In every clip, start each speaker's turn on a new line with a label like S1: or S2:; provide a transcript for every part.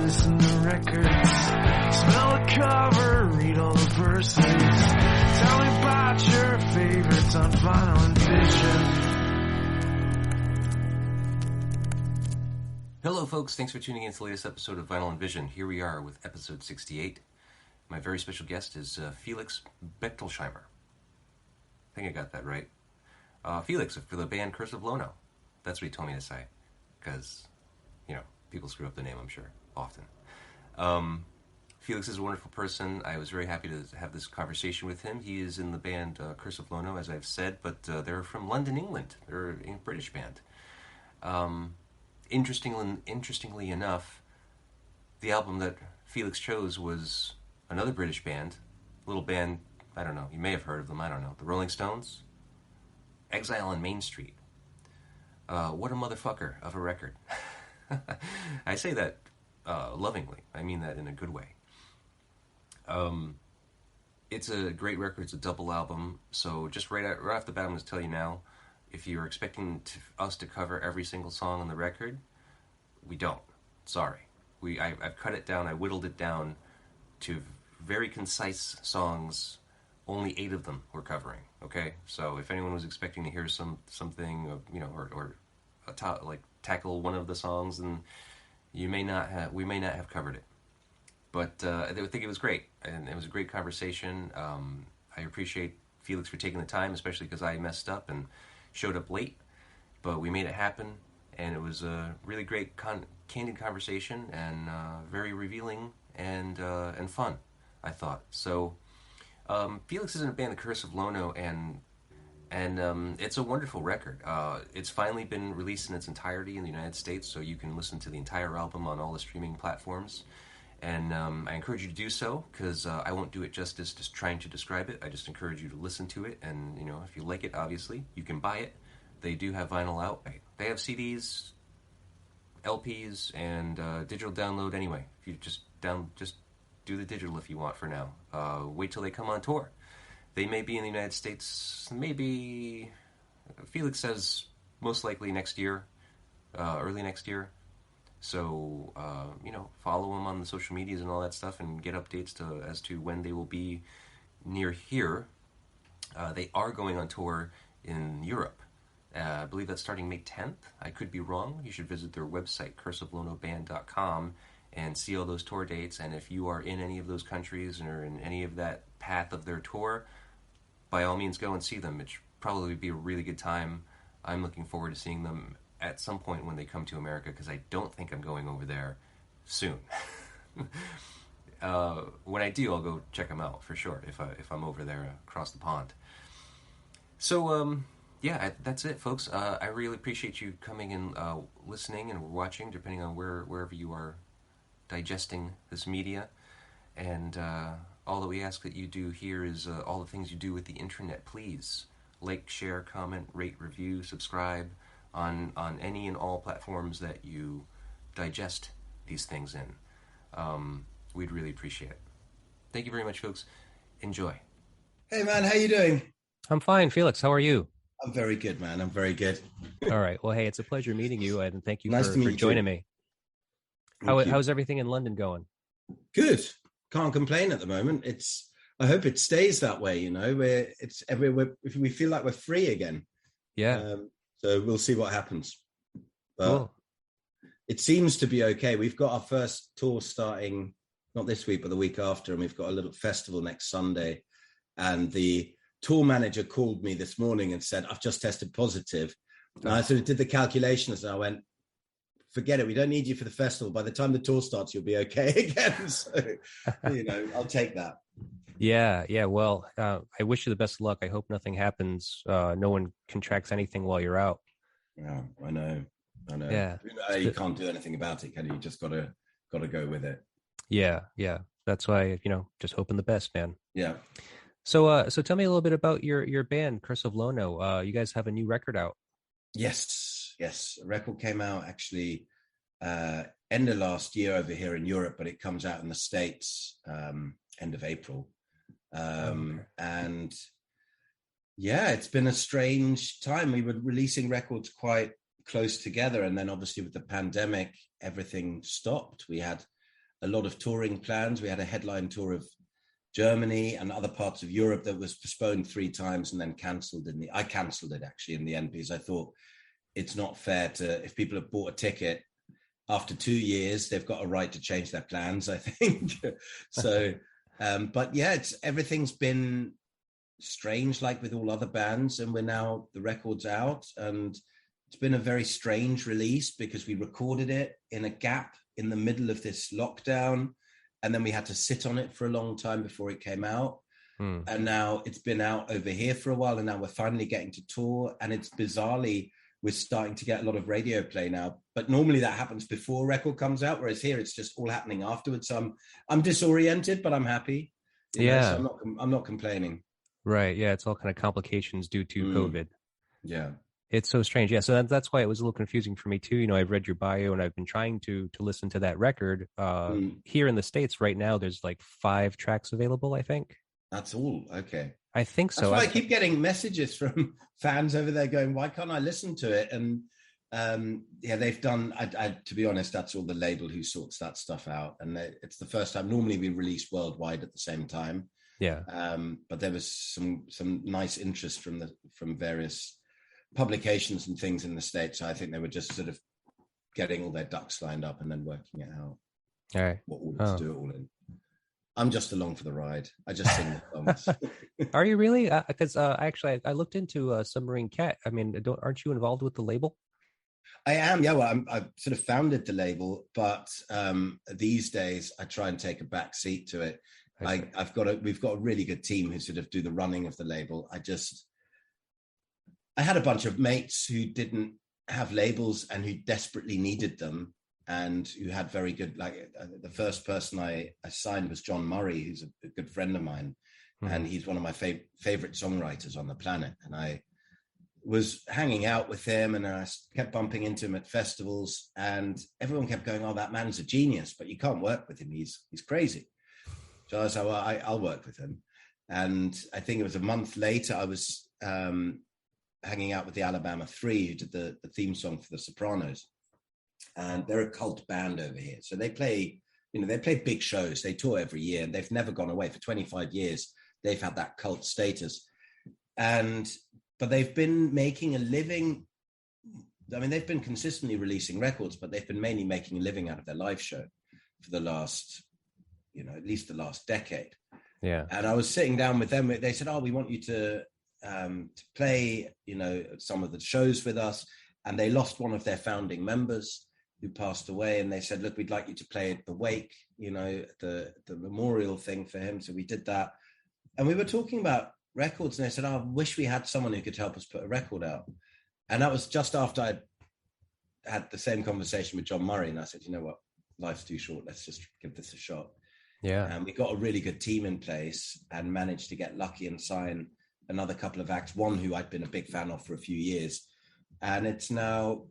S1: listen to records, smell the cover, read all the verses. Tell me about your favorites on Vinyl and Vision.
S2: Hello folks, thanks for tuning in to the latest episode of Vinyl and Vision. Here we are with episode 68. My very special guest is Felix Bechtolsheimer. I think I got that right. Felix, for the band Curse of Lono. That's what he told me to say. Because, you know, people screw up the name, I'm sure, often. Felix is a wonderful person. I was very happy to have this conversation with him. He is in the band Curse of Lono, as I've said, but they're from London, England. They're a British band. Interestingly enough, the album that Felix chose was another British band, a little band, I don't know, you may have heard of them, I don't know, the Rolling Stones Exile on Main Street. What a motherfucker of a record. I say that lovingly. I mean that in a good way. It's a great record. It's a double album. So just right off the bat, I'm going to tell you now, if you're expecting us to cover every single song on the record, we don't. Sorry. I've cut it down. I whittled it down to very concise songs. Only 8 of them we're covering. Okay, so if anyone was expecting to hear something, you know, or tackle one of the songs, then we may not have covered it. But I think it was great, and it was a great conversation. I appreciate Felix for taking the time, especially because I messed up and showed up late, but we made it happen, and it was a really great candid conversation, and very revealing and fun, I thought. So Felix is in a band, the Curse of Lono, and it's a wonderful record. It's finally been released in its entirety in the United States, so you can listen to the entire album on all the streaming platforms. And I encourage you to do so, because I won't do it justice just trying to describe it. I just encourage you to listen to it, and you know, if you like it, obviously, you can buy it. They do have vinyl out. They have CDs, LPs, and digital download anyway. If you just do the digital if you want for now. Wait till they come on tour. They may be in the United States, maybe, Felix says most likely next year, early next year. So, you know, follow them on the social medias and all that stuff and get updates as to when they will be near here. They are going on tour in Europe. I believe that's starting May 10th. I could be wrong. You should visit their website, curseoflonoband.com, and see all those tour dates. And if you are in any of those countries or in any of that path of their tour, by all means go and see them. It should probably be a really good time. I'm looking forward to seeing them at some point when they come to America, because I don't think I'm going over there soon. When I do, I'll go check them out for sure, if I'm over there across the pond. So, yeah, that's it, folks. I really appreciate you coming and listening and watching, depending on wherever you are digesting this media. And all that we ask that you do here is all the things you do with the internet. Please like, share, comment, rate, review, subscribe on any and all platforms that you digest these things in. We'd really appreciate it. Thank you very much, folks. Enjoy.
S3: Hey, man, how you doing?
S4: I'm fine, Felix. How are you?
S3: I'm very good, man. I'm very good.
S4: All right. Well, hey, it's a pleasure meeting you, and thank you
S3: Nice
S4: for
S3: to meet
S4: joining
S3: you.
S4: me. How's everything in London going?
S3: Good. Can't complain at the moment. I hope it stays that way. You know, it's everywhere. If we feel like we're free again.
S4: Yeah.
S3: So we'll see what happens. But
S4: Cool.
S3: It seems to be okay. We've got our first tour starting not this week, but the week after, and we've got a little festival next Sunday. And the tour manager called me this morning and said, "I've just tested positive." And I sort of did the calculations, and I went, "Forget it. We don't need you for the festival. By the time the tour starts, you'll be okay again." So, you know, I'll take that.
S4: Yeah. Well, I wish you the best of luck. I hope nothing happens. No one contracts anything while you're out.
S3: Yeah, I know.
S4: Yeah.
S3: You can't do anything about it, can you? You just gotta go with it.
S4: Yeah. That's why, just hoping the best, man.
S3: Yeah.
S4: So tell me a little bit about your band, Curse of Lono. You guys have a new record out.
S3: Yes. A record came out actually end of last year over here in Europe, but it comes out in the States end of April. And yeah, it's been a strange time. We were releasing records quite close together, and then obviously with the pandemic, everything stopped. We had a lot of touring plans. We had a headline tour of Germany and other parts of Europe that was postponed 3 times and then cancelled. I cancelled it actually in the end, because I thought it's not fair to, if people have bought a ticket after 2 years, they've got a right to change their plans, I think. So, but yeah, everything's been strange, like with all other bands, and the record's out, and it's been a very strange release because we recorded it in a gap in the middle of this lockdown, and then we had to sit on it for a long time before it came out. And now it's been out over here for a while, and now we're finally getting to tour, and it's bizarrely, we're starting to get a lot of radio play now, but normally that happens before a record comes out, whereas here it's just all happening afterwards. So I'm disoriented, but I'm happy.
S4: Yeah.
S3: So I'm not complaining.
S4: Right. Yeah. It's all kind of complications due to COVID.
S3: Yeah.
S4: It's so strange. Yeah. So that's why it was a little confusing for me too. I've read your bio and I've been trying to listen to that record. Here in the States right now, there's like 5 tracks available, I think.
S3: That's all. Okay.
S4: I think so.
S3: That's why I keep getting messages from fans over there going, why can't I listen to it? And they've done, to be honest, that's all the label who sorts that stuff out. And it's the first time. Normally we release worldwide at the same time.
S4: Yeah.
S3: But there was some nice interest from various publications and things in the States. So I think they were just sort of getting all their ducks lined up and then working it out.
S4: All right.
S3: What order to do it all in. I'm just along for the ride. I just sing the songs.
S4: Are you really? Because actually, I looked into Submarine Cat. I mean, aren't you involved with the label?
S3: I am. Yeah. Well, I've sort of founded the label, but these days I try and take a back seat to it. We've got a really good team who sort of do the running of the label. I had a bunch of mates who didn't have labels and who desperately needed them, and who had very good, the first person I signed was John Murray, who's a good friend of mine. And he's one of my favorite songwriters on the planet. And I was hanging out with him, and I kept bumping into him at festivals, and everyone kept going, oh, that man's a genius, but you can't work with him. He's crazy. So I was like, well, I'll work with him. And I think it was a month later, I was hanging out with the Alabama 3, who did the theme song for The Sopranos. And they're a cult band over here. So they play big shows. They tour every year, and they've never gone away. For 25 years, they've had that cult status. But they've been making a living. I mean, they've been consistently releasing records, but they've been mainly making a living out of their live show for the last, at least the last decade.
S4: Yeah.
S3: And I was sitting down with them. They said, oh, we want you to play, some of the shows with us. And they lost one of their founding members who passed away. And they said, look, we'd like you to play at the wake, the memorial thing for him. So we did that. And we were talking about records, and they said, oh, I wish we had someone who could help us put a record out. And that was just after I'd had the same conversation with John Murray. And I said, you know what, life's too short. Let's just give this a shot.
S4: Yeah.
S3: And we got a really good team in place and managed to get lucky and sign another couple of acts, one who I'd been a big fan of for a few years. And it's now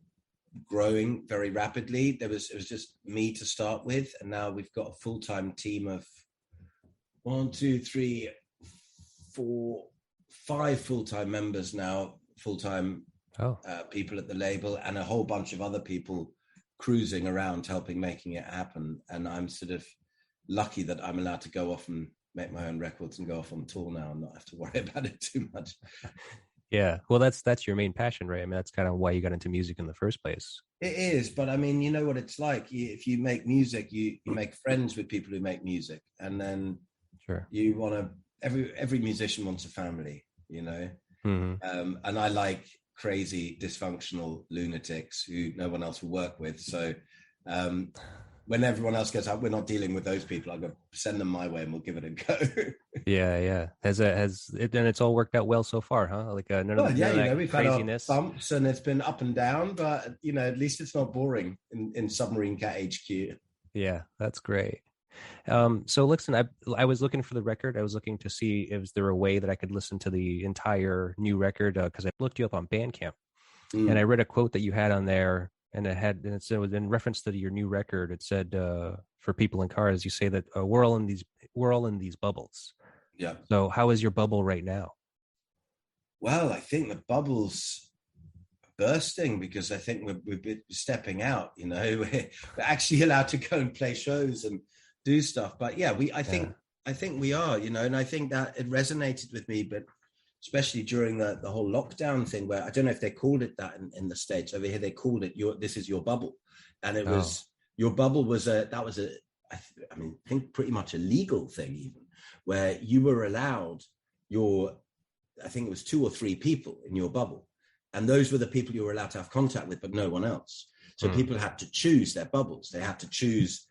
S3: growing very rapidly. It was just me to start with, and now we've got a full-time team of 5 full-time members now, full-time people at the label, and a whole bunch of other people cruising around helping making it happen. And I'm sort of lucky that I'm allowed to go off and make my own records and go off on tour now and not have to worry about it too much.
S4: Yeah. Well, that's your main passion, right? I mean, that's kind of why you got into music in the first place.
S3: It is, but I mean, you know what it's like. If you make music, you make friends with people who make music, and then you want to. Every musician wants a family, and I like crazy, dysfunctional lunatics who no one else will work with. So when everyone else goes out, we're not dealing with those people. I'll go send them my way, and we'll give it a go. Yeah.
S4: It's all worked out well so far, huh? Like none of
S3: we've
S4: craziness.
S3: Had our bumps, and it's been up and down, but at least it's not boring in Submarine Cat HQ.
S4: Yeah, that's great. So listen, I was looking for the record. I was looking to see if there a way that I could listen to the entire new record, because I looked you up on Bandcamp, and I read a quote that you had on there. And it said, in reference to your new record, it said, for people in cars, you say that we're all in these bubbles.
S3: Yeah.
S4: So how is your bubble right now?
S3: Well, I think the bubble's bursting because I think we're stepping out, you know, we're actually allowed to go and play shows and do stuff. But yeah, I think we are, you know, and I think that it resonated with me, but especially during the whole lockdown thing, where I don't know if they called it that in the States. Over here, they called it this is your bubble. And it was, your bubble was I think pretty much a legal thing even, where you were allowed I think it was 2 or 3 people in your bubble. And those were the people you were allowed to have contact with, but no one else. So people had to choose their bubbles. They had to choose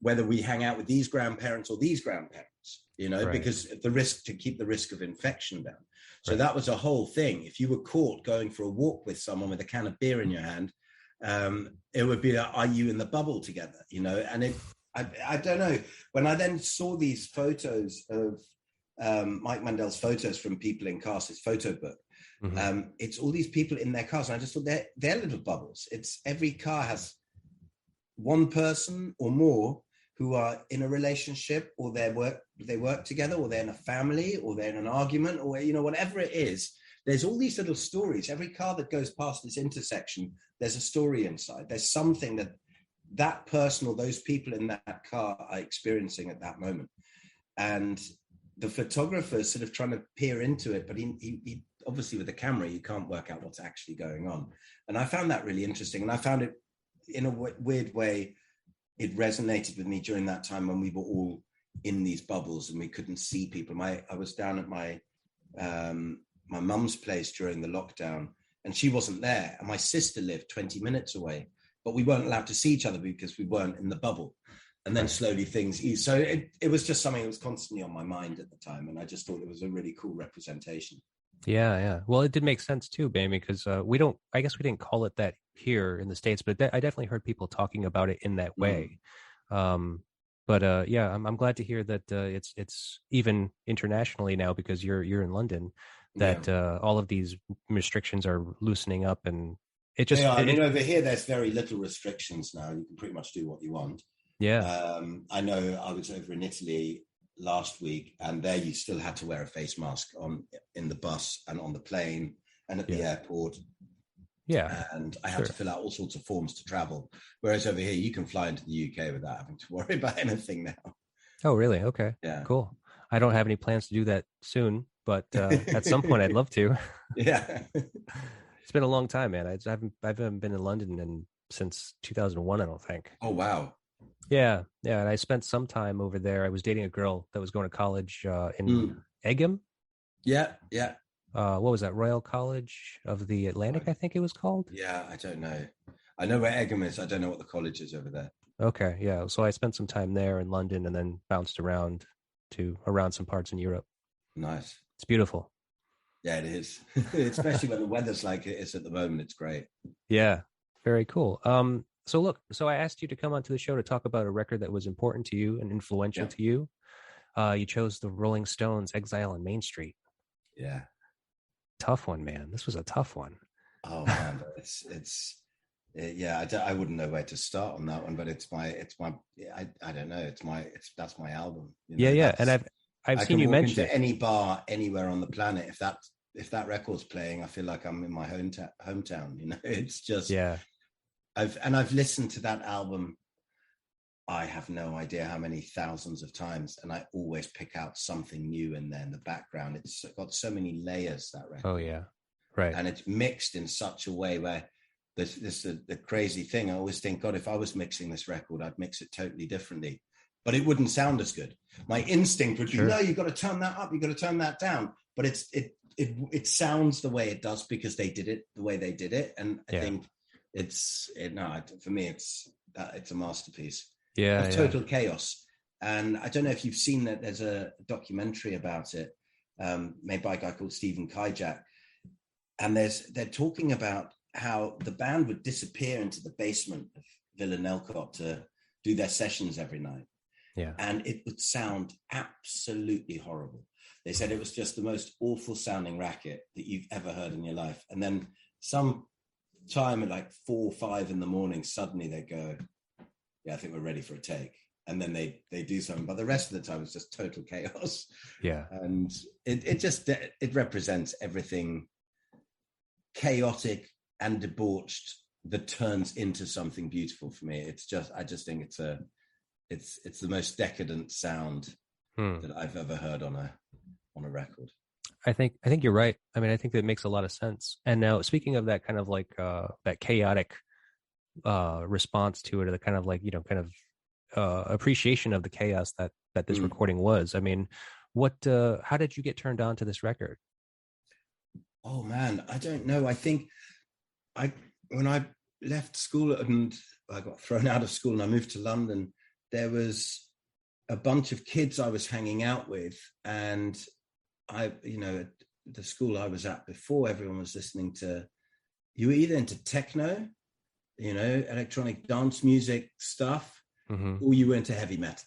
S3: whether we hang out with these grandparents or these grandparents, you know, because to keep the risk of infection down. So that was a whole thing. If you were caught going for a walk with someone with a can of beer in your hand, it would be like, are you in the bubble together, you know? And I don't know, when I then saw these photos of Mike Mandel's photos from people in cars, his photo book, it's all these people in their cars, and I just thought they're little bubbles. It's every car has one person or more who are in a relationship, or they work together, or they're in a family, or they're in an argument, or, you know, whatever it is. There's all these little stories. Every car that goes past this intersection, there's a story inside. There's something that person or those people in that car are experiencing at that moment. And the photographer is sort of trying to peer into it, but he obviously with the camera, you can't work out what's actually going on. And I found that really interesting. And I found it, in a weird way, it resonated with me during that time when we were all in these bubbles and we couldn't see people. I was down at my mum's place during the lockdown, and she wasn't there. And my sister lived 20 minutes away, but we weren't allowed to see each other because we weren't in the bubble. And then slowly things eased. So it was just something that was constantly on my mind at the time. And I just thought it was a really cool representation. Yeah.
S4: Well, it did make sense too, Bambi, because I guess we didn't call it that here in the States, but I definitely heard people talking about it in that way. I'm glad to hear that it's even internationally now, because you're in London, that all of these restrictions are loosening up, and it just.
S3: Over here, there's very little restrictions now. You can pretty much do what you want.
S4: Yeah.
S3: I know I was over in Italy last week, and there you still had to wear a face mask in the bus and on the plane and at the airport. Yeah. And I had to fill out all sorts of forms to travel. Whereas over here, you can fly into the UK without having to worry about anything now.
S4: Oh, really? Okay. Yeah. Cool. I don't have any plans to do that soon, but at some point I'd love to.
S3: Yeah.
S4: It's been a long time, man. I haven't been in London since 2001, I don't think.
S3: Oh, wow.
S4: Yeah. And I spent some time over there. I was dating a girl that was going to college in Egham.
S3: Yeah.
S4: What was that? Royal College of the Atlantic, I think it was called.
S3: Yeah, I don't know. I know where Egham is. I don't know what the college is over there.
S4: Okay, yeah. So I spent some time there in London and then bounced around some parts in Europe.
S3: Nice.
S4: It's beautiful.
S3: Yeah, it is. Especially when the weather's like it is at the moment. It's great.
S4: Yeah, very cool. So I asked you to come onto the show to talk about a record that was important to you and influential to you. You chose the Rolling Stones Exile on Main Street.
S3: Yeah.
S4: Tough one, man. This was a tough one.
S3: Oh man, I wouldn't know where to start on that one, but I don't know. That's my album. You know,
S4: yeah. And I've seen you mention it.
S3: Any bar anywhere on the planet, if that record's playing, I feel like I'm in my hometown. You know, it's just I've listened to that album. I have no idea how many thousands of times, and I always pick out something new in there in the background. It's got so many layers, that record.
S4: Oh yeah, right.
S3: And it's mixed in such a way where the crazy thing. I always think, God, if I was mixing this record, I'd mix it totally differently, but it wouldn't sound as good. My instinct would be, no, you've got to turn that up, you've got to turn that down. But it sounds the way it does because they did it the way they did it, and I think for me, it's a masterpiece.
S4: Yeah,
S3: total chaos. And I don't know if you've seen that. There's a documentary about it made by a guy called Stephen Kijak, and they're talking about how the band would disappear into the basement of Villa Nelcott to do their sessions every night.
S4: Yeah, and
S3: it would sound absolutely horrible. They said it was just the most awful sounding racket that you've ever heard in your life. And then some time at like 4 or 5 in the morning, suddenly they go, yeah, I think we're ready for a take. And then they do something, but the rest of the time it's just total chaos.
S4: Yeah.
S3: And it represents everything chaotic, and debauched that turns into something beautiful for me. I just think it's the most decadent sound that I've ever heard on a record.
S4: I think you're right. I mean, I think that makes a lot of sense. And now, speaking of that kind of like that chaotic response to it, or the kind of like, you know, kind of appreciation of the chaos that this recording was. I mean, how did you get turned on to this record?
S3: Oh man, I don't know. I think when I left school and I got thrown out of school and I moved to London, there was a bunch of kids I was hanging out with, and the school I was at before, everyone was listening to, you were either into techno, electronic dance music stuff, or you were into heavy metal.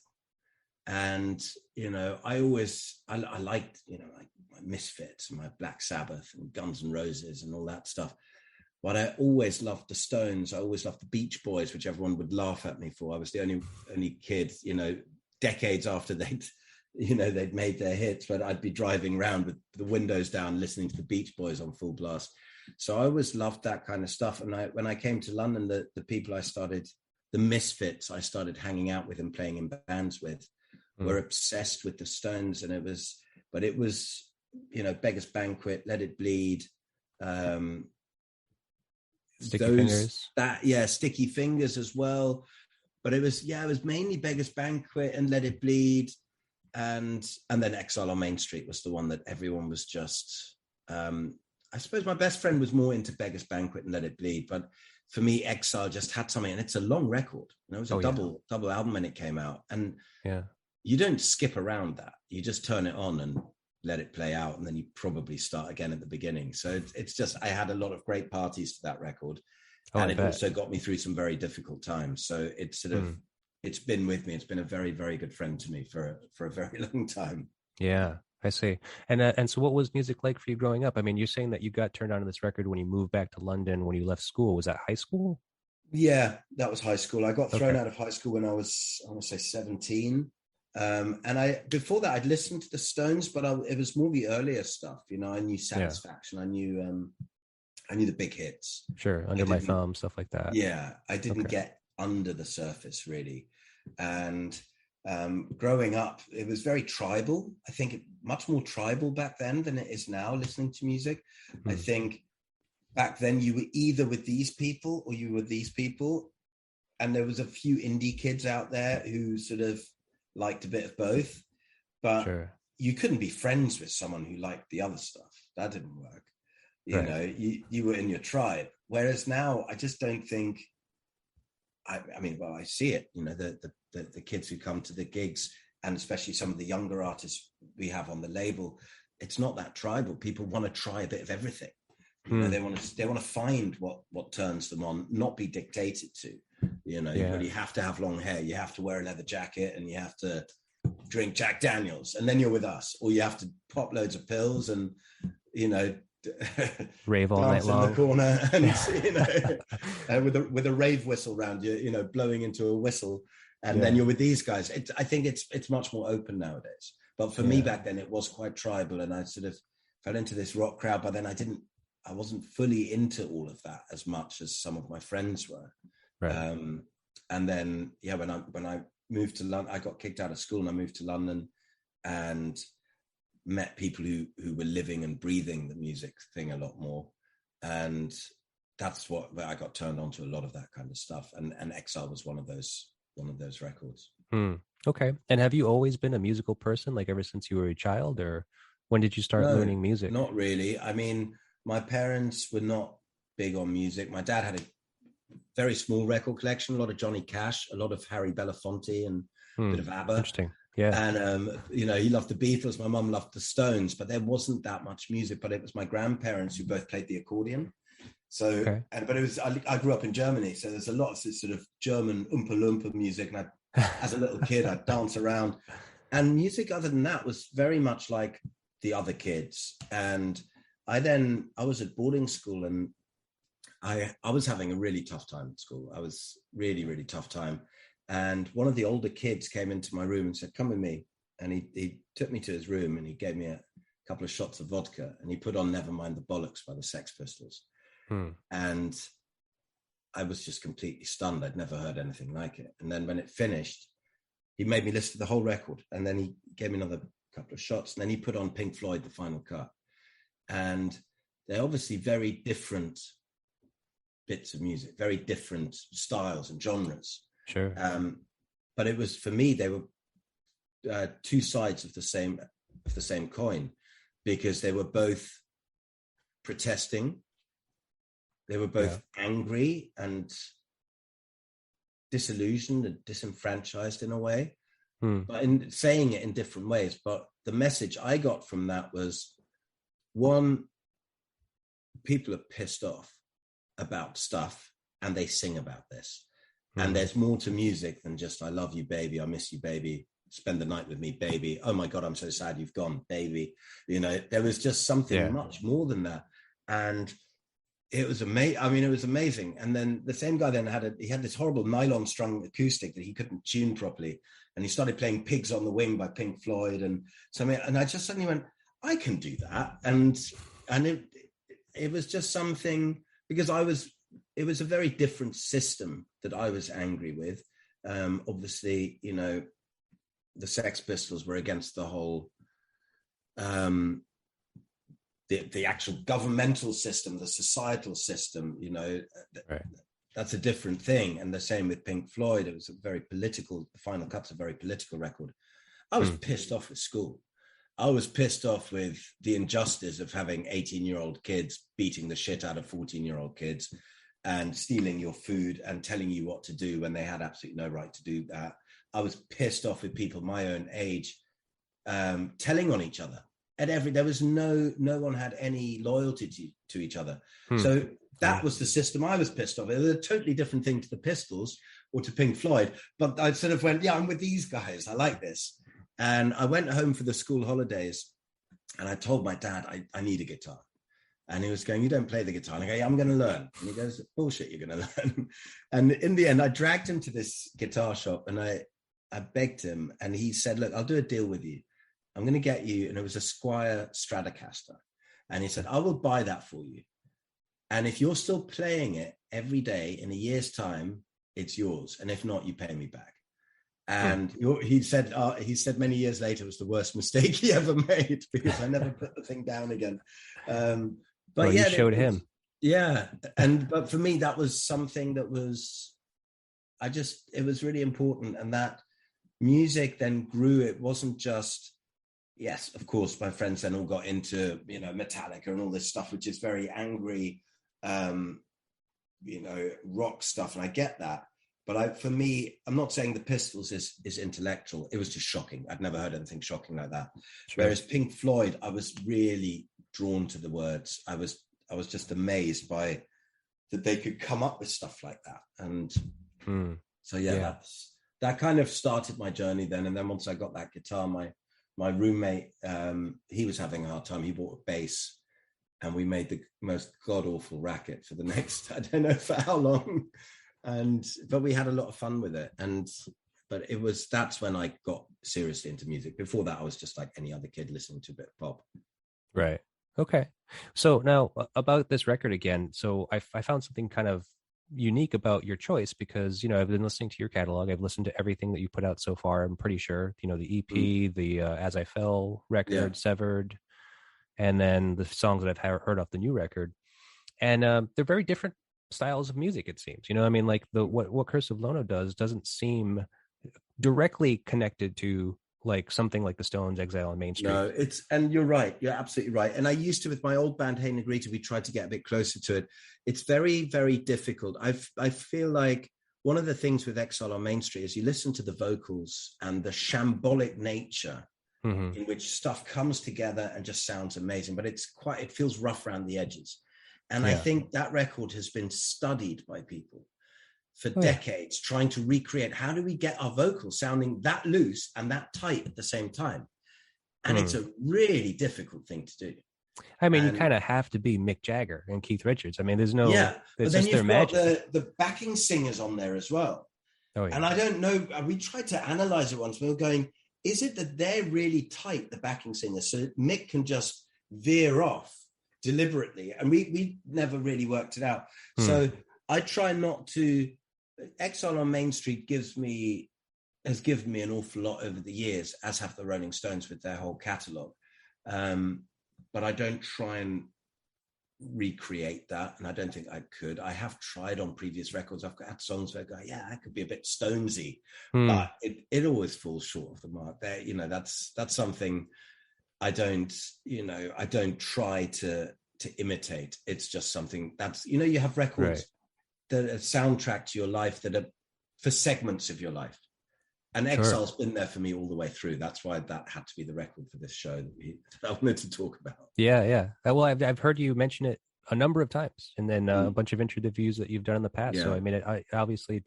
S3: And, I liked, like my Misfits and my Black Sabbath and Guns N' Roses and all that stuff. But I always loved the Stones. I always loved the Beach Boys, which everyone would laugh at me for. I was the only kid, decades after they'd made their hits, but I'd be driving around with the windows down, listening to the Beach Boys on full blast. So I always loved that kind of stuff. And when I came to London, the people the Misfits I started hanging out with and playing in bands with, were obsessed with the Stones. And it was Beggars Banquet, Let It Bleed,
S4: Sticky Fingers.
S3: Sticky Fingers as well. But it was mainly Beggars Banquet and Let It Bleed. And then Exile on Main Street was the one that everyone was just, I suppose my best friend was more into Beggars Banquet and Let It Bleed. But for me, Exile just had something, and it's a long record. It was a double album when it came out. And you don't skip around that. You just turn it on and let it play out, and then you probably start again at the beginning. So it's just, I had a lot of great parties to that record. And it also got me through some very difficult times. So it's sort of, it's been with me. It's been a very, very good friend to me for a very long time.
S4: Yeah, I see. And so what was music like for you growing up? I mean, you're saying that you got turned on to this record when you moved back to London, when you left school. Was that high school?
S3: Yeah, that was high school. I got thrown out of high school when I was, I want to say 17. And before that, I'd listened to the Stones, but it was more the earlier stuff. I knew Satisfaction. I knew the big hits.
S4: Sure, Under My Thumb, stuff like that.
S3: Yeah, I didn't get under the surface, really. And growing up, it was very tribal. I think much more tribal back then than it is now, listening to music. I think back then you were either with these people or you were these people. And there was a few indie kids out there who sort of liked a bit of both. But you couldn't be friends with someone who liked the other stuff. That didn't work. You were in your tribe. Whereas now, I just don't think, I see it, the kids who come to the gigs, and especially some of the younger artists we have on the label, it's not that tribal. People want to try a bit of everything. They want to find what turns them on, not be dictated to. You really have to have long hair. You have to wear a leather jacket, and you have to drink Jack Daniels, and then you're with us. Or you have to pop loads of pills and,
S4: rave all night long
S3: in the corner, and with a rave whistle around you, blowing into a whistle, and then you're with these guys. I think it's much more open nowadays. But for me back then, it was quite tribal, and I sort of fell into this rock crowd. But then I wasn't fully into all of that as much as some of my friends were. Right. And then when I moved to London, I got kicked out of school, and I moved to London, and met people who were living and breathing the music thing a lot more, and that's where I got turned on to a lot of that kind of stuff. And Exile was one of those records.
S4: Okay. And have you always been a musical person, like ever since you were a child, or when did you start learning music?
S3: Not really. I mean, my parents were not big on music. My dad had a very small record collection, a lot of Johnny Cash, a lot of Harry Belafonte, and a bit of ABBA.
S4: Interesting. Yeah.
S3: And, he loved the Beatles. My mum loved the Stones, but there wasn't that much music. But it was my grandparents who both played the accordion. So, but it was, I grew up in Germany. So there's a lot of sort of German Oompa Loompa music. And as a little kid, I'd dance around. And music other than that was very much like the other kids. And I was at boarding school, and I was having a really tough time at school. I was really, really tough time. And one of the older kids came into my room and said, "Come with me." And he took me to his room, and he gave me a couple of shots of vodka, and he put on Never Mind the Bollocks by the Sex Pistols. And I was just completely stunned. I'd never heard anything like it. And then when it finished, he made me listen to the whole record, and then he gave me another couple of shots, and then he put on Pink Floyd, The Final Cut. And they're obviously very different bits of music, very different styles and genres.
S4: Sure.
S3: But it was, for me, they were two sides of the same coin, because they were both protesting. They were both angry and disillusioned and disenfranchised in a way, but in saying it in different ways. But the message I got from that was, one, people are pissed off about stuff and they sing about this. And there's more to music than just, I love you, baby. I miss you, baby. Spend the night with me, baby. Oh my God, I'm so sad you've gone, baby. You know, there was just something much more than that. And it was amazing. I mean, it was amazing. And then the same guy then had this horrible nylon strung acoustic that he couldn't tune properly. And he started playing Pigs on the Wing by Pink Floyd and something. And I just suddenly went, I can do that. And it was just something, because it was a very different system that I was angry with. Obviously, you know, the Sex Pistols were against the whole, the actual governmental system, the societal system, you know, that's a different thing. And the same with Pink Floyd. It was a very political, the Final Cut's a very political record. I was pissed off at school. I was pissed off with the injustice of having 18-year-old kids beating the shit out of 14-year-old kids and stealing your food and telling you what to do when they had absolutely no right to do that. I was pissed off with people my own age telling on each other. There was no one had any loyalty to each other. So that was the system I was pissed off. It was a totally different thing to the Pistols or to Pink Floyd. But I sort of went, yeah, I'm with these guys. I like this. And I went home for the school holidays and I told my dad, I need a guitar. And he was going, you don't play the guitar. And I go, yeah, I'm going to learn. And he goes, bullshit, you're going to learn. And in the end, I dragged him to this guitar shop and I begged him. And he said, look, I'll do a deal with you. I'm going to get you, and it was a Squier Stratocaster. And he said, I will buy that for you. And if you're still playing it every day in a year's time, it's yours. And if not, you pay me back. And he said many years later it was the worst mistake he ever made, because I never put the thing down again. But
S4: you showed him.
S3: Yeah. But for me, that was something that was, it was really important. And that music then grew. It wasn't just, yes, of course, my friends then all got into, you know, Metallica and all this stuff, which is very angry, you know, rock stuff. And I get that. But for me, I'm not saying the Pistols is intellectual. It was just shocking. I'd never heard anything shocking like that. Sure. Whereas Pink Floyd, I was really drawn to the words. I was just amazed by that they could come up with stuff like that. And so, that kind of started my journey then. And then once I got that guitar, my roommate, he was having a hard time. He bought a bass and we made the most god-awful racket for the next, I don't know for how long. But we had a lot of fun with it. But that's when I got seriously into music. Before that, I was just like any other kid listening to a bit of pop.
S4: Right. Okay. So now about this record again. So I found something kind of unique about your choice, because, you know, I've been listening to your catalog. I've listened to everything that you put out so far. I'm pretty sure, you know, the EP, the As I Fell record, Severed, and then the songs that I've heard off the new record. And they're very different styles of music, it seems. You know, I mean, like what Curse of Lono doesn't seem directly connected to like something like the Stones, Exile, and Main Street.
S3: No, and you're right. You're absolutely right. And I used to, with my old band, Hey Negrita, we tried to get a bit closer to it. It's very, very difficult. I feel like one of the things with Exile on Main Street is you listen to the vocals and the shambolic nature in which stuff comes together and just sounds amazing, but it feels rough around the edges. And I think that record has been studied by people for decades, trying to recreate, how do we get our vocals sounding that loose and that tight at the same time? And it's a really difficult thing to do.
S4: I mean, you kind of have to be Mick Jagger and Keith Richards. I mean, there's no,
S3: but then you've got the backing singers on there as well.
S4: Oh, yeah.
S3: And I don't know, we tried to analyze it once. We were going, is it that they're really tight, the backing singers, so Mick can just veer off deliberately, and we never really worked it out. So I try not to. Exile on Main Street has given me an awful lot over the years, as have the Rolling Stones with their whole catalogue. But I don't try and recreate that, and I don't think I could. I have tried on previous records. I've had songs where I go, yeah, that could be a bit Stonesy, but it always falls short of the mark. There, that's something I don't try to imitate. It's just something that's, you have records that are soundtrack to your life, that are for segments of your life. And Exile's been there for me all the way through. That's why that had to be the record for this show that I wanted to talk about.
S4: Yeah. Well, I've heard you mention it a number of times, and then a bunch of interviews that you've done in the past. So I mean, it obviously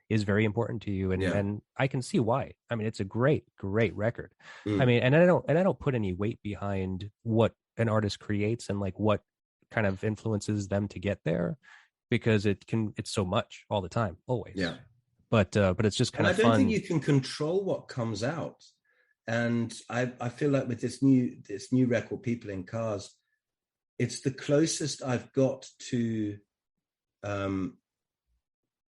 S4: is very important to you, and I can see why. I mean, it's a great record. I mean, and I don't put any weight behind what an artist creates and like what kind of influences them to get there, because it's so much all the time, always. Yeah. But it's just kind of fun.
S3: I don't think you can control what comes out. And I feel like with this new record, People in Cars, it's the closest I've got to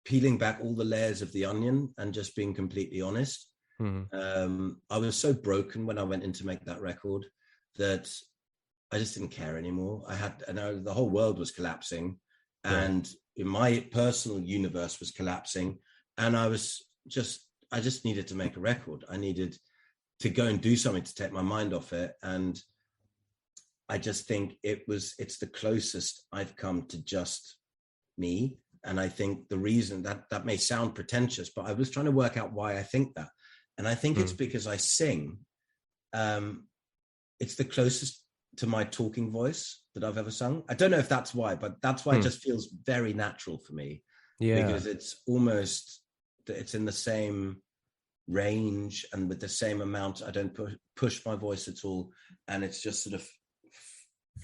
S3: peeling back all the layers of the onion and just being completely honest. I was so broken when I went in to make that record that I just didn't care anymore. The whole world was collapsing, and my personal universe was collapsing. And I just needed to make a record. I needed to go and do something to take my mind off it. And I just think it's the closest I've come to just me. And I think the reason that may sound pretentious, but I was trying to work out why I think that. And I think it's because I sing. It's the closest to my talking voice that I've ever sung. I don't know if that's why, but that's why it just feels very natural for me. Yeah. Because it's in the same range and with the same amount. I don't push my voice at all, and it's just sort of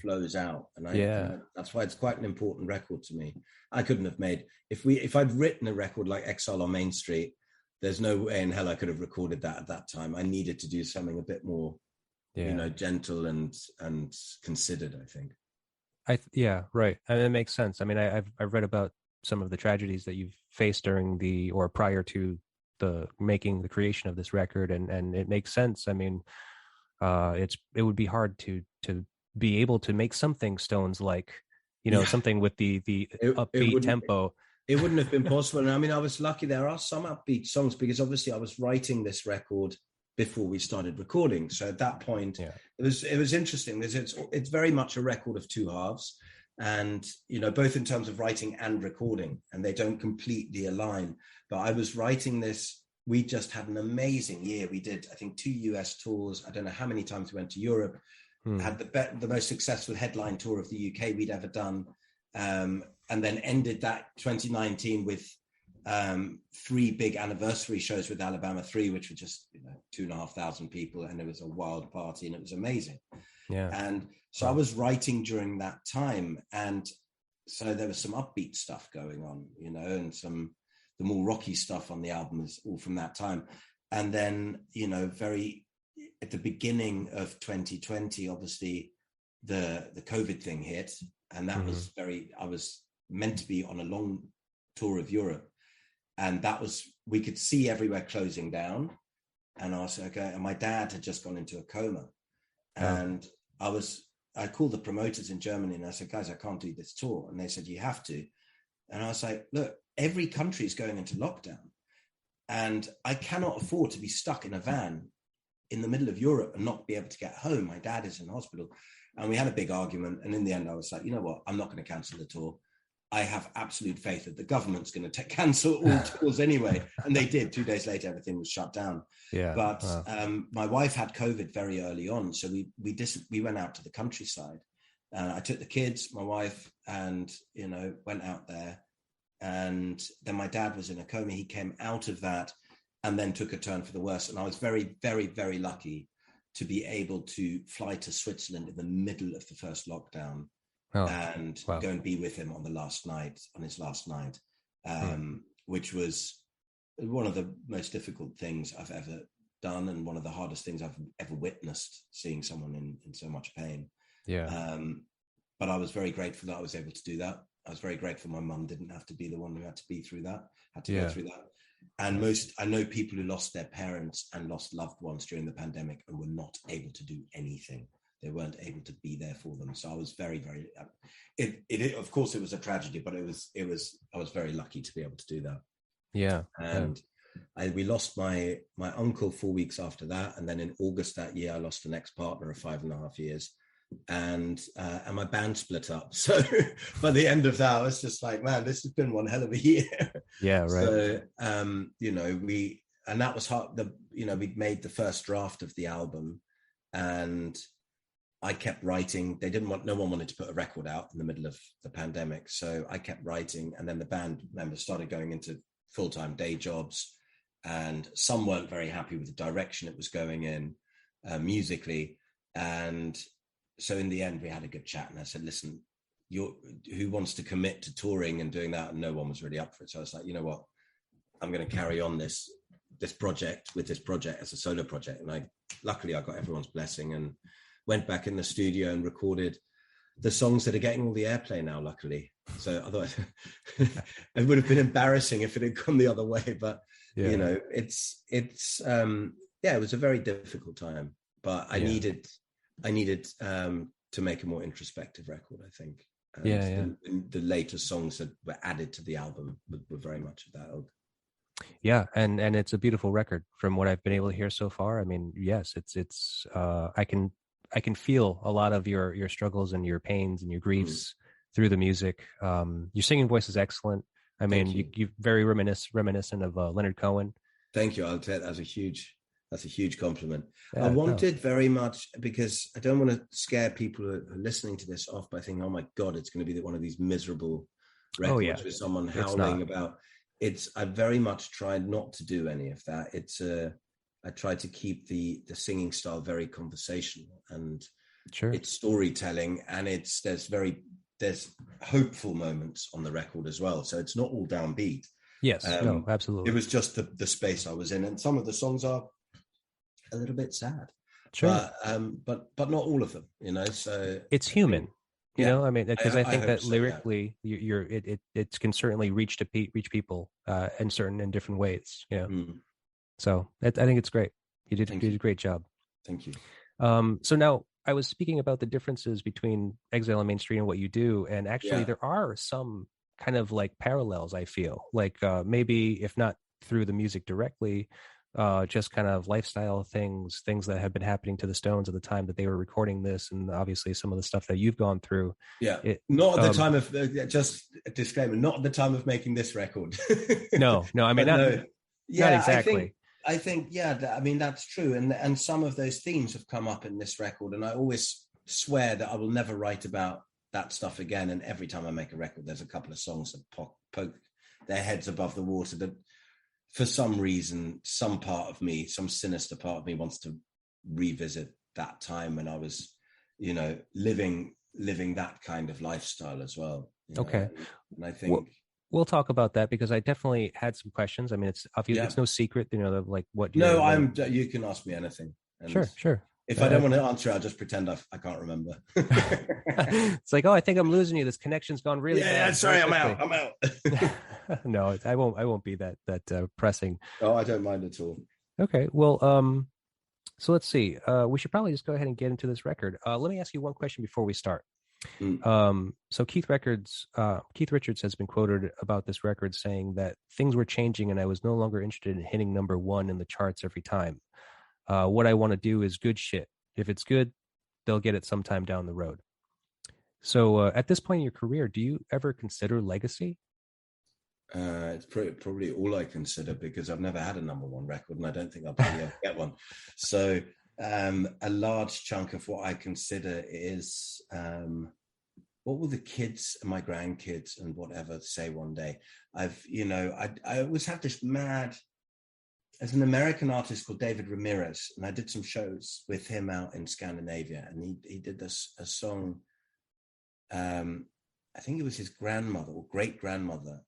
S3: flows out. And that's why it's quite an important record to me. I couldn't have made if I'd written a record like Exile on Main Street, there's no way in hell I could have recorded that at that time. I needed to do something a bit more gentle and considered, I think.
S4: Right. And it makes sense. I mean, I've read about some of the tragedies that you've faced during or prior to the creation of this record, and it makes sense. I mean, it would be hard to be able to make something Stones like, something with the upbeat tempo.
S3: It wouldn't have been possible. And I mean, I was lucky. There are some upbeat songs because obviously I was writing this record before we started recording. So at that point, it was interesting because it's very much a record of two halves. And, both in terms of writing and recording, and they don't completely align. But I was writing this, we just had an amazing year. We did, I think, 2 US tours. I don't know how many times we went to Europe, had the most successful headline tour of the UK we'd ever done. And then ended that 2019 with 3 big anniversary shows with Alabama 3, which were just 2,500 people. And it was a wild party and it was amazing. Yeah. And so I was writing during that time, and so there was some upbeat stuff going on, and the more rocky stuff on the album is all from that time. And then, very at the beginning of 2020, obviously the COVID thing hit, and that was I was meant to be on a long tour of Europe, and we could see everywhere closing down, and I was okay. And my dad had just gone into a coma, and I called the promoters in Germany and I said, guys, I can't do this tour. And they said, you have to. And I was like, look, every country is going into lockdown, and I cannot afford to be stuck in a van in the middle of Europe and not be able to get home. My dad is in hospital. And we had a big argument. And in the end, I was like, you know what? I'm not going to cancel the tour. I have absolute faith that the government's going to cancel all tours anyway. And they did. 2 days later, everything was shut down. Yeah. But my wife had COVID very early on. So we went out to the countryside. I took the kids, my wife, and, went out there. And then my dad was in a coma. He came out of that and then took a turn for the worse. And I was very, very, very lucky to be able to fly to Switzerland in the middle of the first lockdown. And go and be with him on his last night, which was one of the most difficult things I've ever done, and one of the hardest things I've ever witnessed, seeing someone in so much pain. Yeah. but I was very grateful that I was able to do that. I was very grateful my mum didn't have to be the one who had to go through that. And I know people who lost their parents and lost loved ones during the pandemic and were not able to do anything. They weren't able to be there for them. So I was very, very, of course it was a tragedy, but I was very lucky to be able to do that.
S4: Yeah.
S3: And we lost my uncle 4 weeks after that. And then in August that year, I lost an ex-partner of 5.5 years. And my band split up. So by the end of that, I was just like, man, this has been one hell of a year.
S4: Yeah, right.
S3: So and that was hard. We'd made the first draft of the album, and I kept writing. No one wanted to put a record out in the middle of the pandemic, so I kept writing. And then the band members started going into full-time day jobs, and some weren't very happy with the direction it was going in musically. And so in the end, we had a good chat, and I said, listen, who wants to commit to touring and doing that? And no one was really up for it. So I was like, you know what, I'm going to carry on this project as a solo project. And luckily I got everyone's blessing and went back in the studio and recorded the songs that are getting all the airplay now, luckily. So I thought it would have been embarrassing if it had gone the other way, but it was a very difficult time, but I needed to make a more introspective record, I think. The later songs that were added to the album were very much of that ilk.
S4: Yeah, and it's a beautiful record from what I've been able to hear so far. I mean, yes, it's I can feel a lot of your struggles and your pains and your griefs through the music. Your singing voice is excellent. I mean, you're very reminiscent of Leonard Cohen.
S3: Thank you. I'll tell you, that's a huge compliment. I wanted very much, because I don't want to scare people who are listening to this off by thinking, oh my God, it's going to be one of these miserable records with someone howling about. I very much tried not to do any of that. I tried to keep the singing style very conversational, and it's storytelling, and there's hopeful moments on the record as well. So it's not all downbeat.
S4: Yes, absolutely.
S3: It was just the space I was in, and some of the songs are a little bit sad, but not all of them, so
S4: it's human, I mean, because I think that lyrically it can certainly reach people in different ways, so I think it's great. You did a great job.
S3: Thank you.
S4: So now I was speaking about the differences between Exile and mainstream and what you do, and actually there are some kind of like parallels. I feel like maybe if not through the music directly, just kind of lifestyle things that have been happening to the Stones at the time that they were recording this, and obviously some of the stuff that you've gone through.
S3: Not at the time of just a disclaimer, not at the time of making this record.
S4: no, I mean, not exactly.
S3: I think, I mean, that's true. And some of those themes have come up in this record. And I always swear that I will never write about that stuff again. And every time I make a record, there's a couple of songs that poke their heads above the water that for some reason, some part of me, some sinister part of me wants to revisit that time when I was, living that kind of lifestyle as well.
S4: Okay.
S3: And I think...
S4: We'll talk about that, because I definitely had some questions. I mean, it's obviously it's no secret, like what.
S3: You can ask me anything.
S4: And sure.
S3: If I don't want to answer, I'll just pretend I can't remember.
S4: It's like, I think I'm losing you. This connection's gone really bad.
S3: Yeah, sorry, I'm out.
S4: No, I won't be that pressing.
S3: Oh, I don't mind at all.
S4: Okay, well, so let's see. We should probably just go ahead and get into this record. Let me ask you one question before we start. So Keith Richards has been quoted about this record saying that things were changing and I was no longer interested in hitting number one in the charts every time. What I want to do is good shit. If it's good, they'll get it sometime down the road. So at this point in your career, do you ever consider legacy?
S3: It's probably all I consider, because I've never had a number one record and I don't think I'll probably ever get one. So a large chunk of what I consider is what will the kids and my grandkids and whatever say one day. I always have this mad, as an American artist called David Ramirez, and I did some shows with him out in Scandinavia, and he did a song, I think it was his grandmother or great grandmother,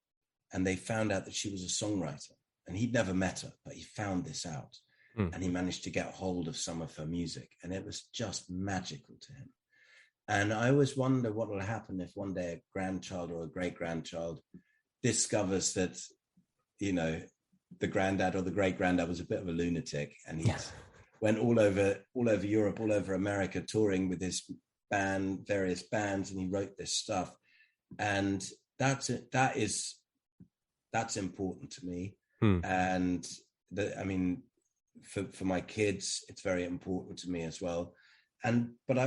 S3: and they found out that she was a songwriter, and he'd never met her, but he found this out. And he managed to get hold of some of her music, and it was just magical to him. And I always wonder what will happen if one day a grandchild or a great-grandchild discovers that, you know, the granddad or the great-granddad was a bit of a lunatic, and he went all over Europe, all over America, touring with his band, various bands, and he wrote this stuff. And that's important to me. And I mean, for my kids, it's very important to me as well. But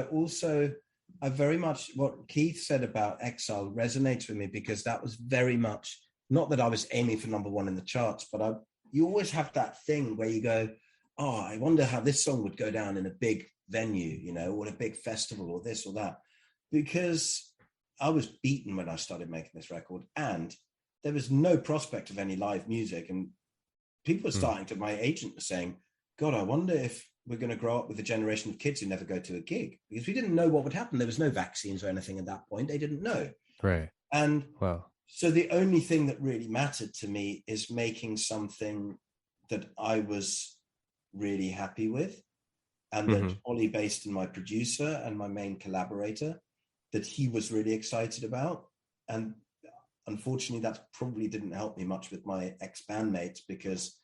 S3: I very much, what Keith said about Exile resonates with me, because that was very much, not that I was aiming for number one in the charts, but you always have that thing where you go, oh, I wonder how this song would go down in a big venue, you know, or a big festival or this or that. Because I was beaten when I started making this record, and there was no prospect of any live music. And people were starting to, my agent was saying, God, I wonder if we're going to grow up with a generation of kids who never go to a gig, because we didn't know what would happen. There was no vaccines or anything at that point. They didn't know.
S4: Right.
S3: And
S4: wow.
S3: So the only thing that really mattered to me is making something that I was really happy with, and that Ollie Baston, my producer and my main collaborator, that he was really excited about. And unfortunately, that probably didn't help me much with my ex-bandmates, because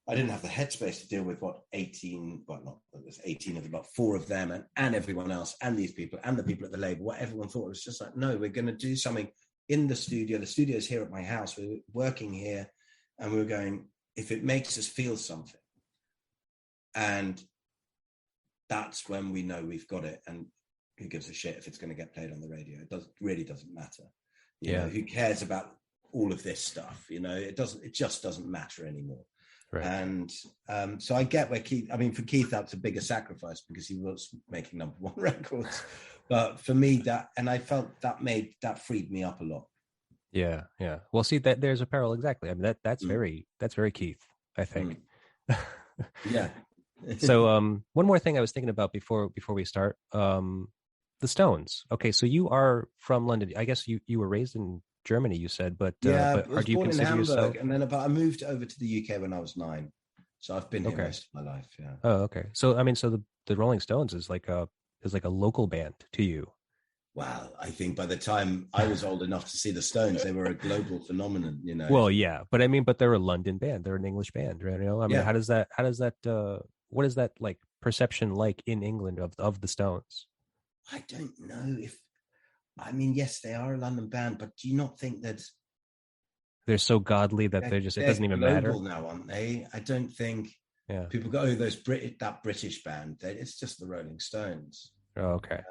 S3: I didn't have the headspace to deal with 18 of them, about 4 of them and everyone else, and these people and the people at the label, what everyone thought. It was just like, no, we're going to do something in the studio. The studio's here at my house. We're working here, and we were going, if it makes us feel something. And that's when we know we've got it. And who gives a shit if it's going to get played on the radio? It really doesn't matter. You know, who cares about all of this stuff? You know, it just doesn't matter anymore. Right. And so I get where Keith, I mean, for Keith, that's a bigger sacrifice, because he was making number one records. But for me, I felt that freed me up a lot.
S4: Yeah. Yeah. Well, see, that there's a parallel. Exactly. I mean, that's very Keith, I think.
S3: Yeah.
S4: So one more thing I was thinking about before we start, the Stones. Okay, so you are from London. I guess you were raised in Germany, you said, but
S3: do
S4: you
S3: born
S4: consider
S3: in Hamburg,
S4: yourself?
S3: and then I moved over to the UK when I was 9, so I've been here most of my life. Yeah.
S4: Oh, okay. So I mean, so the Rolling Stones is like a local band to you.
S3: Well, I think by the time I was old enough to see the Stones, they were a global phenomenon, you know.
S4: Well, yeah, but I mean, but they're a London band. They're an English band, right? You know, I mean, how does that what is that like perception like in England of the Stones?
S3: I don't know yes, they are a London band, but do you not think that
S4: they're so godly that it doesn't even matter
S3: now, aren't they? I don't think people go, oh, that British band. It's just the Rolling Stones.
S4: Oh, okay.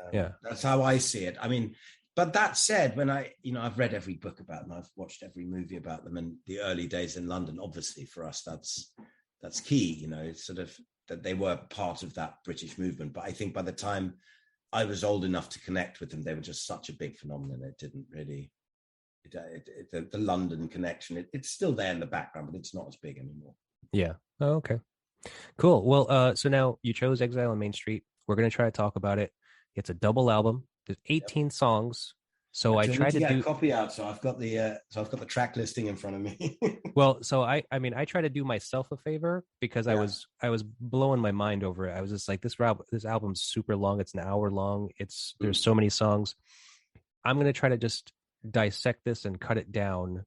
S3: That's how I see it. I mean, but that said, when I've read every book about them, I've watched every movie about them, and the early days in London, obviously for us, that's key, you know, sort of that they were part of that British movement. But I think by the time I was old enough to connect with them, they were just such a big phenomenon. It didn't really, the London connection, it's still there in the background, but it's not as big anymore.
S4: Yeah. Oh, okay. Cool. Well, so now you chose Exile on Main Street. We're going to try to talk about it. It's a double album. There's 18 songs. So I tried to get
S3: a copy out. So I've got the track listing in front of me.
S4: Well, so I mean, I try to do myself a favor, because I was blowing my mind over it. I was just like, this album's super long. It's an hour long. There's so many songs. I'm going to try to just dissect this and cut it down.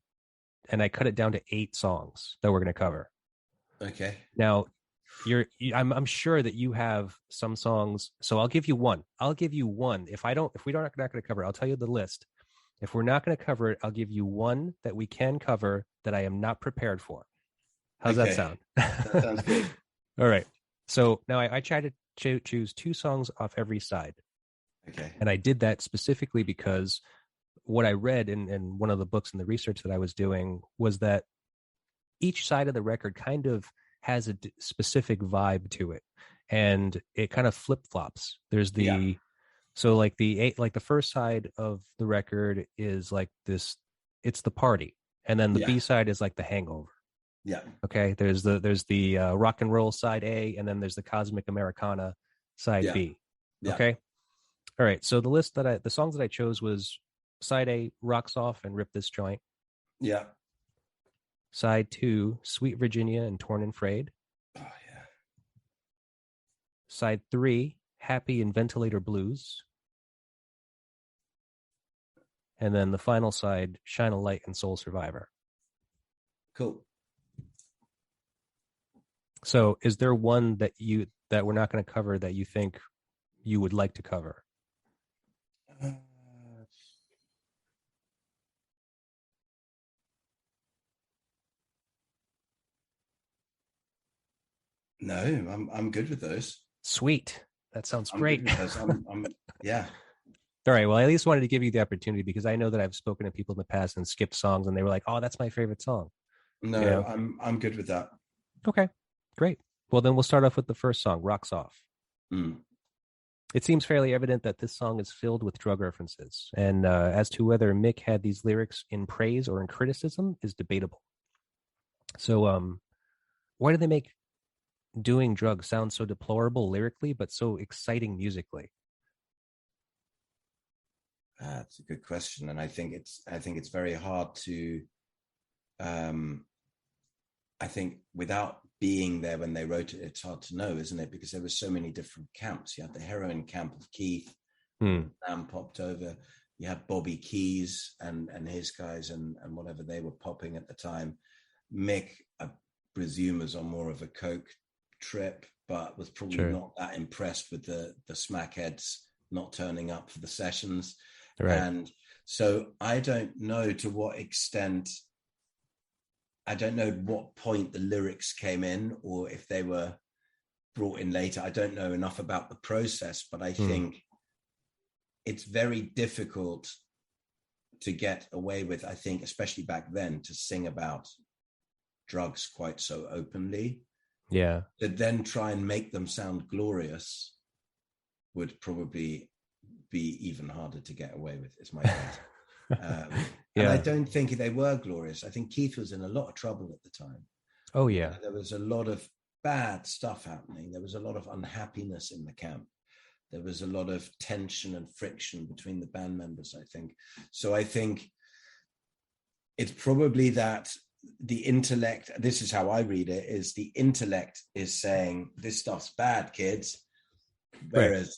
S4: And I cut it down to 8 songs that we're going to cover.
S3: Okay.
S4: Now, I'm sure that you have some songs, so I'll give you one. If we're not going to cover it, I'll tell you the list. If we're not going to cover it, I'll give you one that we can cover that I am not prepared for. How's that sound?
S3: That sounds good.
S4: All right. So now I try to choose 2 songs off every side.
S3: Okay.
S4: And I did that specifically because what I read in one of the books and the research that I was doing was that each side of the record kind of has a specific vibe to it, and it kind of flip-flops. There's so like the first side of the record is like this, it's the party, and then the B side is like the hangover. Yeah. Okay. There's the rock and roll side A, and then there's the cosmic Americana side B. Yeah. Okay. All right. So the songs that I chose was side A, Rocks Off and Rip This Joint. Yeah. Side 2, Sweet Virginia and Torn and Frayed. Oh, yeah. Side 3, Happy and Ventilator Blues. and then the final side, Shine a Light and Soul Survivor.
S3: Cool.
S4: So is there one that we're not going to cover that you think you would like to cover?
S3: No, I'm good with those.
S4: Sweet. That sounds
S3: I'm
S4: great.
S3: good with those. Yeah.
S4: All right. Well, I at least wanted to give you the opportunity because I know that I've spoken to people in the past and skipped songs and they were like, "Oh, that's my favorite song."
S3: No,
S4: you know?
S3: I'm good with that.
S4: Okay, great. Well, then we'll start off with the first song, Rocks Off.
S3: Mm.
S4: It seems fairly evident that this song is filled with drug references. And as to whether Mick had these lyrics in praise or in criticism is debatable. So why do they make doing drugs sound so deplorable lyrically, but so exciting musically?
S3: That's a good question. And I think it's very hard to, I think without being there when they wrote it, it's hard to know, isn't it? Because there were so many different camps. You had the heroin camp of Keith, Sam popped over. You had Bobby Keys and his guys and whatever they were popping at the time. Mick, I presume, was on more of a coke trip, but was probably not that impressed with the smackheads not turning up for the sessions.
S4: Right.
S3: And so I don't know to what extent, I don't know what point the lyrics came in or if they were brought in later. I don't know enough about the process, but I think it's very difficult to get away with, I think, especially back then, to sing about drugs quite so openly.
S4: Yeah.
S3: To then try and make them sound glorious would probably be even harder to get away with, is my guess. And I don't think they were glorious. I think Keith was in a lot of trouble at the time.
S4: Oh, yeah.
S3: There was a lot of bad stuff happening. There was a lot of unhappiness in the camp. There was a lot of tension and friction between the band members, I think. So I think it's probably that the intellect, this is how I read it, is the intellect is saying, this stuff's bad, kids. Whereas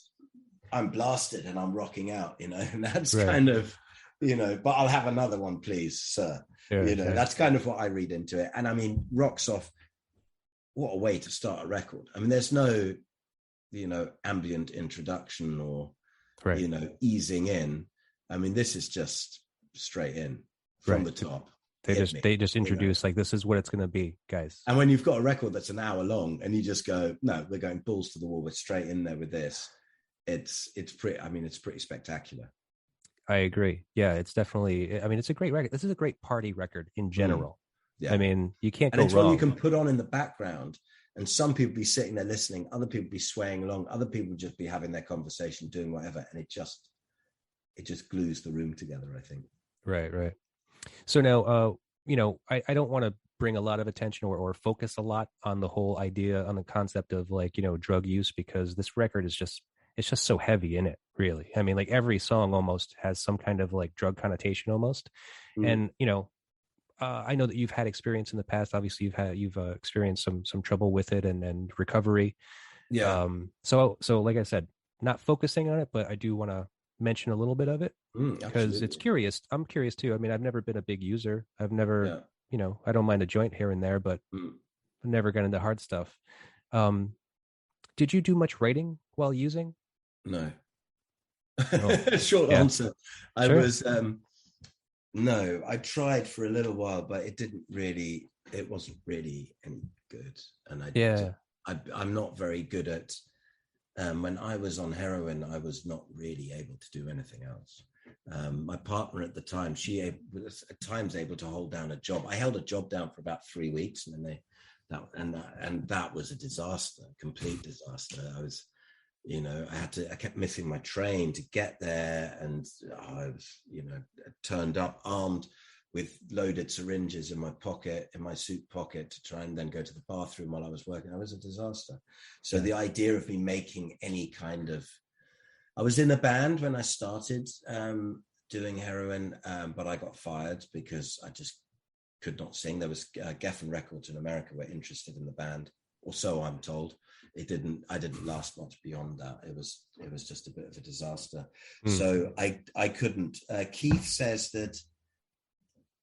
S3: I'm blasted and I'm rocking out, and that's kind of, but I'll have another one, please, sir. That's kind of what I read into it. And I mean, Rocks Off, what a way to start a record. I mean, there's no, ambient introduction or, easing in. I mean, this is just straight in from the top.
S4: They just introduce like, this is what it's going to be, guys.
S3: And when you've got a record that's an hour long and you just go, no, we're going balls to the wall, we're straight in there with this. It's pretty spectacular.
S4: I agree. Yeah, it's definitely, it's a great record. This is a great party record in general. Yeah. I mean, you can't go wrong. And it's one you can put on in the background and some people be sitting there listening, other people be swaying along, other people just be having their conversation, doing whatever. And it just glues the room together, I think. Right. So now, I don't want to bring a lot of attention or focus a lot on the whole idea, on the concept of like, drug use, because this record is just so heavy in it, really. I mean, like every song almost has some kind of like drug connotation almost. And, I know that you've had experience in the past. Obviously you've experienced some trouble with it and recovery.
S3: Yeah.
S4: So like I said, not focusing on it, but I do want to mention a little bit of it because it's curious. I'm curious too. I mean, I've never been a big user. I've never, I don't mind a joint here and there, but I've never got into hard stuff. Did you do much writing while using?
S3: No. Short answer. No, I tried for a little while, but it wasn't really any good. And I'm not very good at, when I was on heroin, I was not really able to do anything else. My partner at the time, she was at times able to hold down a job. I held a job down for about 3 weeks and then that was a disaster, complete disaster. I kept missing my train to get there, and I was, turned up armed with loaded syringes in my suit pocket to try and then go to the bathroom while I was working. I was a disaster. So the idea of me making any kind of, I was in a band when I started doing heroin, but I got fired because I just could not sing. There was Geffen Records in America were interested in the band. or so I'm told. I didn't last much beyond that. It was just a bit of a disaster. So I couldn't. Keith says that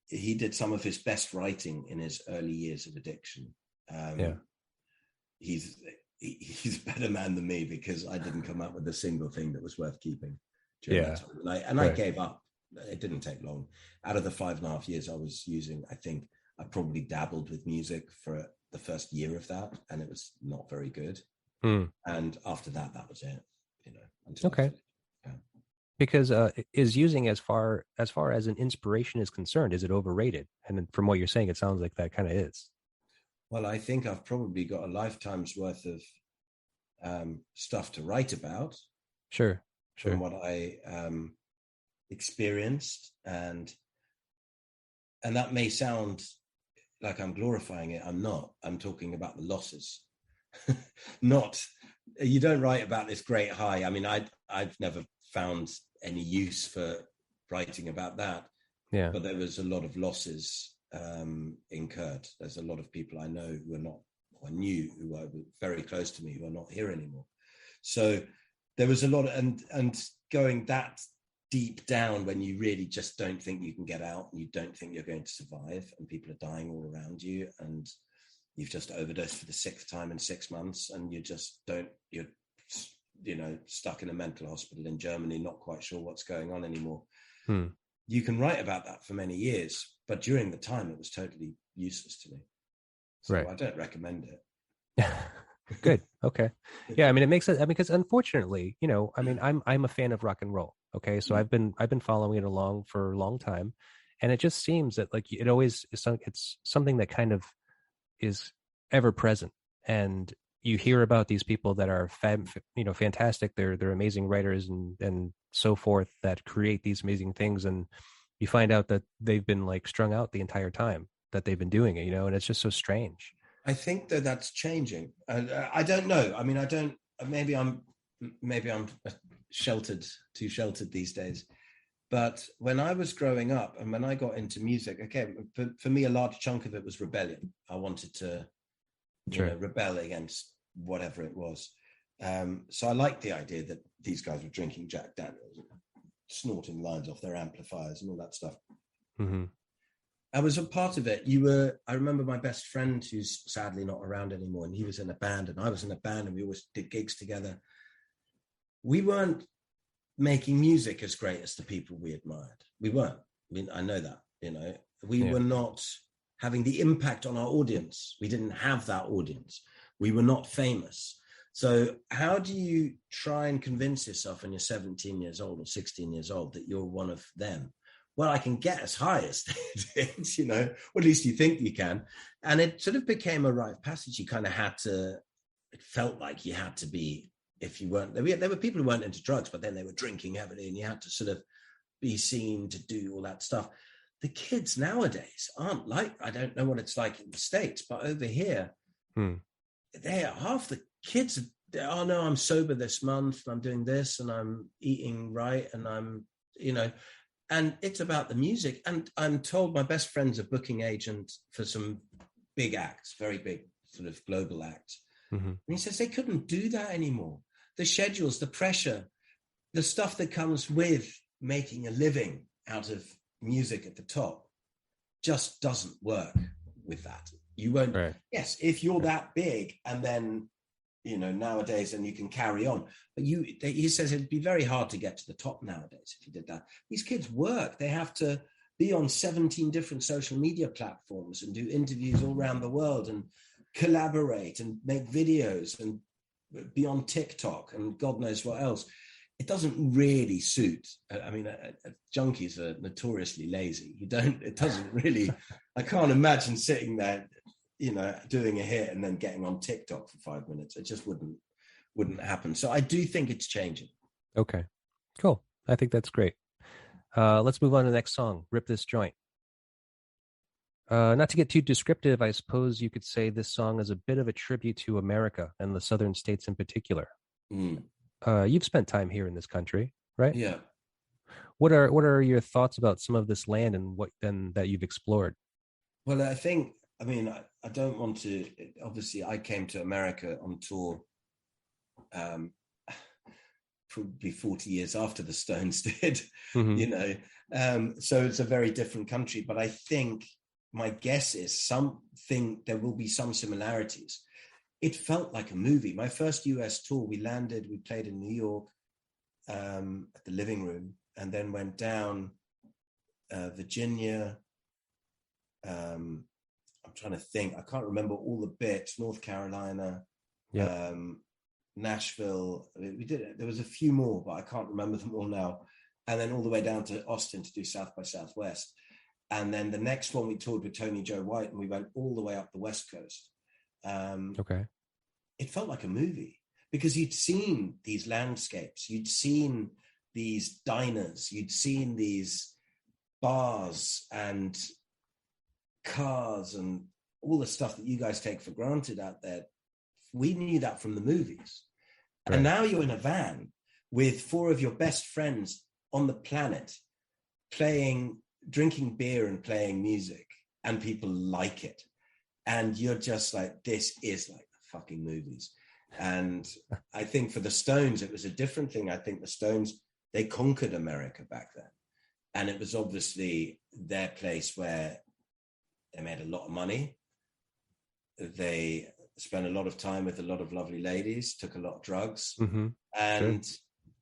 S3: he did some of his best writing in his early years of addiction. He's a better man than me, because I didn't come up with a single thing that was worth keeping during that time. I gave up. It didn't take long. Out of the 5.5 years I was using, I think I probably dabbled with music for the first year of that, and it was not very good. And after that was it.
S4: Okay. Because is using as far as an inspiration is concerned, is it overrated? And from what you're saying, it sounds like that kind of is.
S3: Well, I think I've probably got a lifetime's worth of stuff to write about.
S4: Sure.
S3: From what I experienced, and that may sound like I'm glorifying it. I'm not. I'm talking about the losses. Not, you don't write about this great high. I mean, I've never found any use for writing about that. Yeah. But there was a lot of losses incurred. There's a lot of people I know who are not, or knew, who are very close to me, who are not here anymore. So there was a lot of, and going that deep down when you really just don't think you can get out, and you don't think you're going to survive, and people are dying all around you, and you've just overdosed for the 6th time in 6 months, and you're stuck in a mental hospital in Germany, not quite sure what's going on anymore. You can write about that for many years, but during the time it was totally useless to me. So I don't recommend it.
S4: Good. Okay. Yeah. I mean, it makes sense, because unfortunately, I mean, I'm a fan of rock and roll. Okay. So I've been following it along for a long time, and it just seems that like it always is, it's something that kind of is ever present. And you hear about these people that are fantastic. They're amazing writers and so forth, that create these amazing things. And you find out that they've been like strung out the entire time that they've been doing it, and it's just so strange.
S3: I think that's changing. I don't know. I mean, maybe I'm too sheltered these days. But when I was growing up and when I got into music, okay, for me, a large chunk of it was rebellion. I wanted to rebel against whatever it was. So I liked the idea that these guys were drinking Jack Daniels, snorting lines off their amplifiers and all that stuff. Mm-hmm. I was a part of it. I remember my best friend, who's sadly not around anymore, and he was in a band and I was in a band, and we always did gigs together. We weren't making music as great as the people we admired. We weren't. I mean, I know that, we were not having the impact on our audience. We didn't have that audience. We were not famous. So how do you try and convince yourself when you're 17 years old or 16 years old that you're one of them? Well, I can get as high as they did, or at least you think you can. And it sort of became a rite of passage. You kind of it felt like you had to be, if you weren't, there were people who weren't into drugs, but then they were drinking heavily, and you had to sort of be seen to do all that stuff. The kids nowadays aren't like, I don't know what it's like in the States, but over here, half the kids oh no, I'm sober this month, and I'm doing this, and I'm eating right, and I'm, and it's about the music. And I'm told my best friend's a booking agent for some big acts, very big sort of global acts. Mm-hmm. And he says they couldn't do that anymore. The schedules, the pressure, the stuff that comes with making a living out of music at the top just doesn't work with that. You won't. Right. Yes, if you're that big, and then, nowadays, and you can carry on. But he says it'd be very hard to get to the top nowadays if you did that. These kids work. They have to be on 17 different social media platforms and do interviews all around the world and collaborate and make videos and be on TikTok and God knows what else. It doesn't really suit. I mean, junkies are notoriously lazy. It doesn't really, I can't imagine sitting there, doing a hit and then getting on TikTok for 5 minutes. It just wouldn't happen. So I do think it's changing.
S4: Okay, cool. I think that's great. Let's move on to the next song, Rip This Joint. Not to get too descriptive, I suppose you could say this song is a bit of a tribute to America and the southern states in particular. Mm. You've spent time here in this country, right?
S3: Yeah.
S4: What are your thoughts about some of this land and what then that you've explored?
S3: Well, I think I mean, I don't want to. Obviously, I came to America on tour probably 40 years after the Stones did,
S4: Mm-hmm.
S3: you know. So it's a very different country. But I think my guess is there will be some similarities. It felt like a movie. My first US tour, we played in New York at the Living Room, and then went down Virginia. I'm trying to think. I can't remember all the bits. North Carolina, Nashville. We did it. There was a few more, but I can't remember them all now. And then all the way down to Austin to do South by Southwest. And then the next one we toured with Tony Joe White, and we went all the way up the West Coast.
S4: Okay.
S3: It felt like a movie because you'd seen these landscapes, you'd seen these diners, you'd seen these bars and cars and all the stuff that you guys take for granted out there. We knew that from the movies. Right. And now you're in a van with 4 of your best friends on the planet drinking beer and playing music, and people like it. And you're just like, this is like the fucking movies. And I think for the Stones, it was a different thing. I think the Stones, they conquered America back then. And it was obviously their place where they made a lot of money. They spent a lot of time with a lot of lovely ladies, took a lot of drugs, and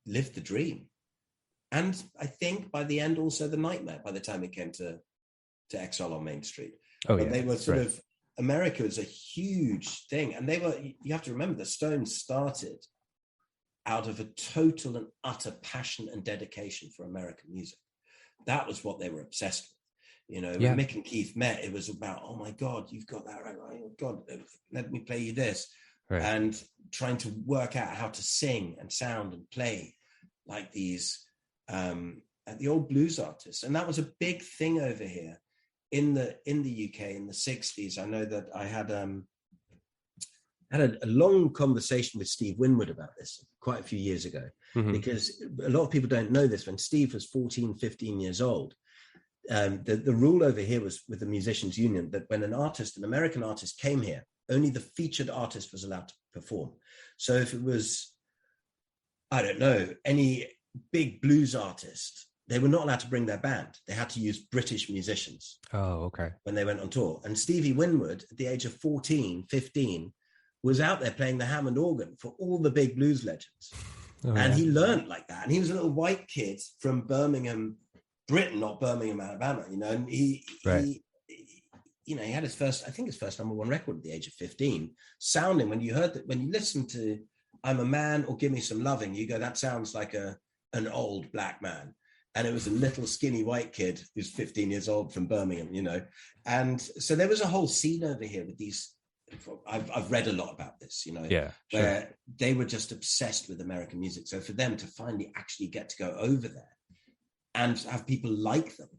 S3: lived the dream. And I think by the end, also the nightmare, by the time it came to Exile on Main Street. But they were sort of, America was a huge thing. And you have to remember, the Stones started out of a total and utter passion and dedication for American music. That was what they were obsessed with. You know, when Mick and Keith met, it was about, oh my God, you've got that right. Oh God, let me play you this. Right. And trying to work out how to sing and sound and play like these, the old blues artists. And that was a big thing over here in the UK in the 60s. I know that I had a long conversation with Steve Winwood about this quite a few years ago, because a lot of people don't know this. When Steve was 14, 15 years old, the rule over here was with the Musicians Union that when an American artist came here, only the featured artist was allowed to perform. So if it was, I don't know, any big blues artist, they were not allowed to bring their band. They had to use British musicians.
S4: Oh, okay.
S3: When they went on tour. And Stevie Winwood, at the age of 14, 15, was out there playing the Hammond organ for all the big blues legends. He learned like that. And he was a little white kid from Birmingham, Britain, not Birmingham, Alabama, you know, and he had his first number 1 record at the age of 15, sounding, when you listen to I'm a Man or Give Me Some Loving, you go, that sounds like an old black man. And it was a little skinny white kid who's 15 years old from Birmingham, you know. And so there was a whole scene over here with these, I've read a lot about this, you know, where they were just obsessed with American music. So for them to finally actually get to go over there and have people like them,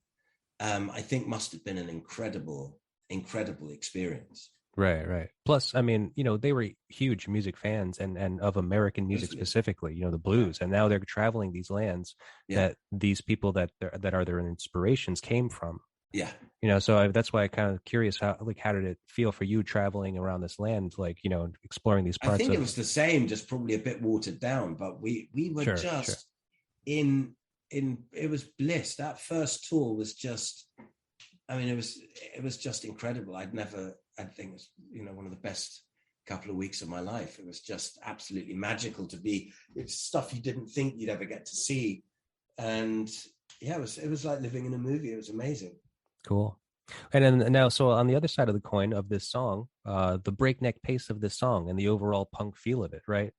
S3: I think must have been an incredible experience.
S4: Right. Plus, I mean, you know, they were huge music fans and of American music specifically, you know, the blues. And now they're traveling these lands that these people that are their inspirations came from. Yeah. You know, so that's why I'm kind of curious how did it feel for you traveling around this land, like, you know, exploring these parts?
S3: I think it was the same, just probably a bit watered down, but we were in it was bliss. That first tour was just, I mean, it was just incredible. I think it was, you know, one of the best couple of weeks of my life. It was just absolutely magical to be. It's stuff you didn't think you'd ever get to see. And yeah, it was like living in a movie. It was amazing.
S4: Cool. And then now, so on the other side of the coin of this song, the breakneck pace of this song and the overall punk feel of it, right?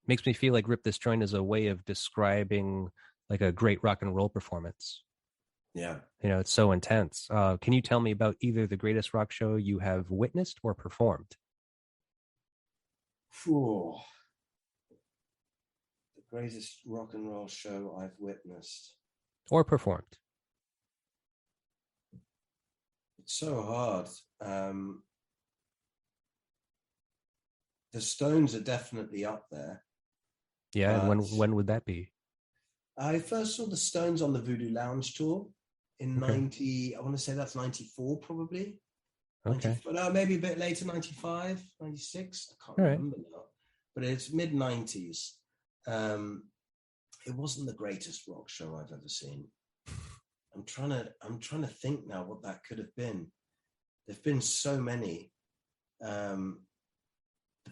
S4: Makes me feel like Rip This Joint is a way of describing like a great rock and roll performance.
S3: Yeah.
S4: You know, it's so intense. Can you tell me about either the greatest rock show you have witnessed or performed?
S3: The greatest rock and roll show I've witnessed.
S4: Or performed.
S3: It's so hard. The Stones are definitely up there.
S4: Yeah, and when would that be?
S3: I first saw the Stones on the Voodoo Lounge tour in 90, I want to say that's 94 probably.
S4: Okay.
S3: No, maybe a bit later, 95, 96. I can't remember now. But it's mid-90s. It wasn't the greatest rock show I've ever seen. I'm trying to think now what that could have been. There've been so many. The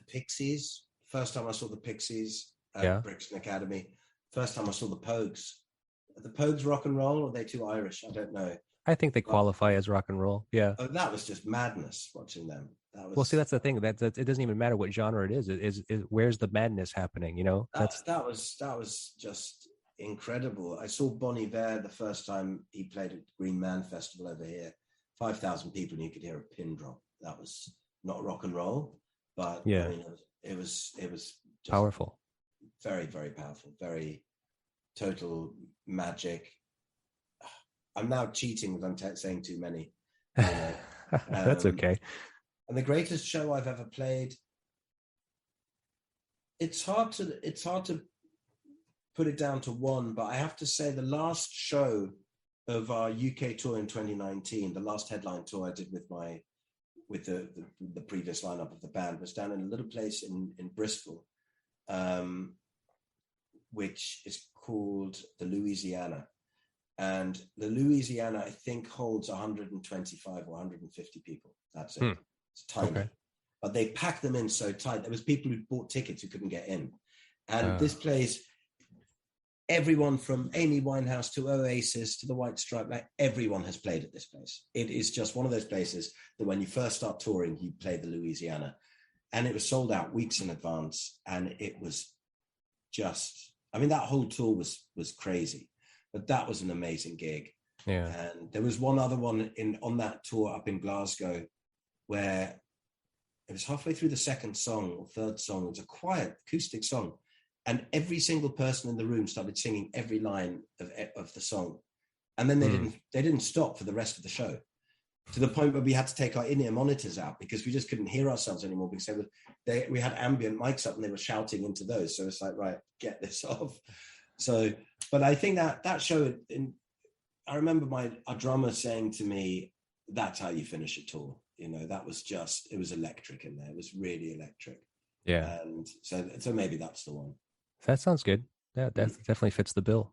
S3: Pixies. First time I saw the Pixies at Brixton Academy. First time I saw the Pogues. Are the Pogues rock and roll, or are they too Irish? I don't know.
S4: I think they qualify as rock and roll. Yeah.
S3: Oh, that was just madness watching them.
S4: Well, see, that's the thing. That it doesn't even matter what genre it is. Where's the madness happening? You know,
S3: that was just incredible. I saw Bon Iver the first time he played at Green Man Festival over here. 5,000 people, and you could hear a pin drop. That was not rock and roll, but
S4: yeah,
S3: I mean, it was just
S4: powerful,
S3: very, very powerful, very total magic. I'm now cheating if I'm saying too many.
S4: That's okay.
S3: And the greatest show I've ever played. It's hard to put it down to one, but I have to say the last show of our UK tour in 2019, the last headline tour I did with the previous lineup of the band, was down in a little place in Bristol, which is called the Louisiana. And the Louisiana, I think, holds 125 or 150 people. That's it. It's tiny. Okay. But they packed them in so tight. There was people who bought tickets who couldn't get in. And this place, everyone from Amy Winehouse to Oasis to the White Stripe, like everyone has played at this place. It is just one of those places that when you first start touring, you play the Louisiana. And it was sold out weeks in advance. And it was just, I mean, that whole tour was crazy. But that was an amazing gig.
S4: Yeah.
S3: And there was one other one on that tour up in Glasgow where it was halfway through the second song or third song. It was a quiet acoustic song. And every single person in the room started singing every line of the song. And then they didn't stop for the rest of the show, to the point where we had to take our in-ear monitors out because we just couldn't hear ourselves anymore, because we had ambient mics up and they were shouting into those. So it's like, right, get this off. So, but I think that show, I remember our drummer saying to me, that's how you finish a tour. You know, that was just, it was electric in there. It was really electric.
S4: Yeah.
S3: And so maybe that's the one.
S4: That sounds good. Yeah, that definitely fits the bill.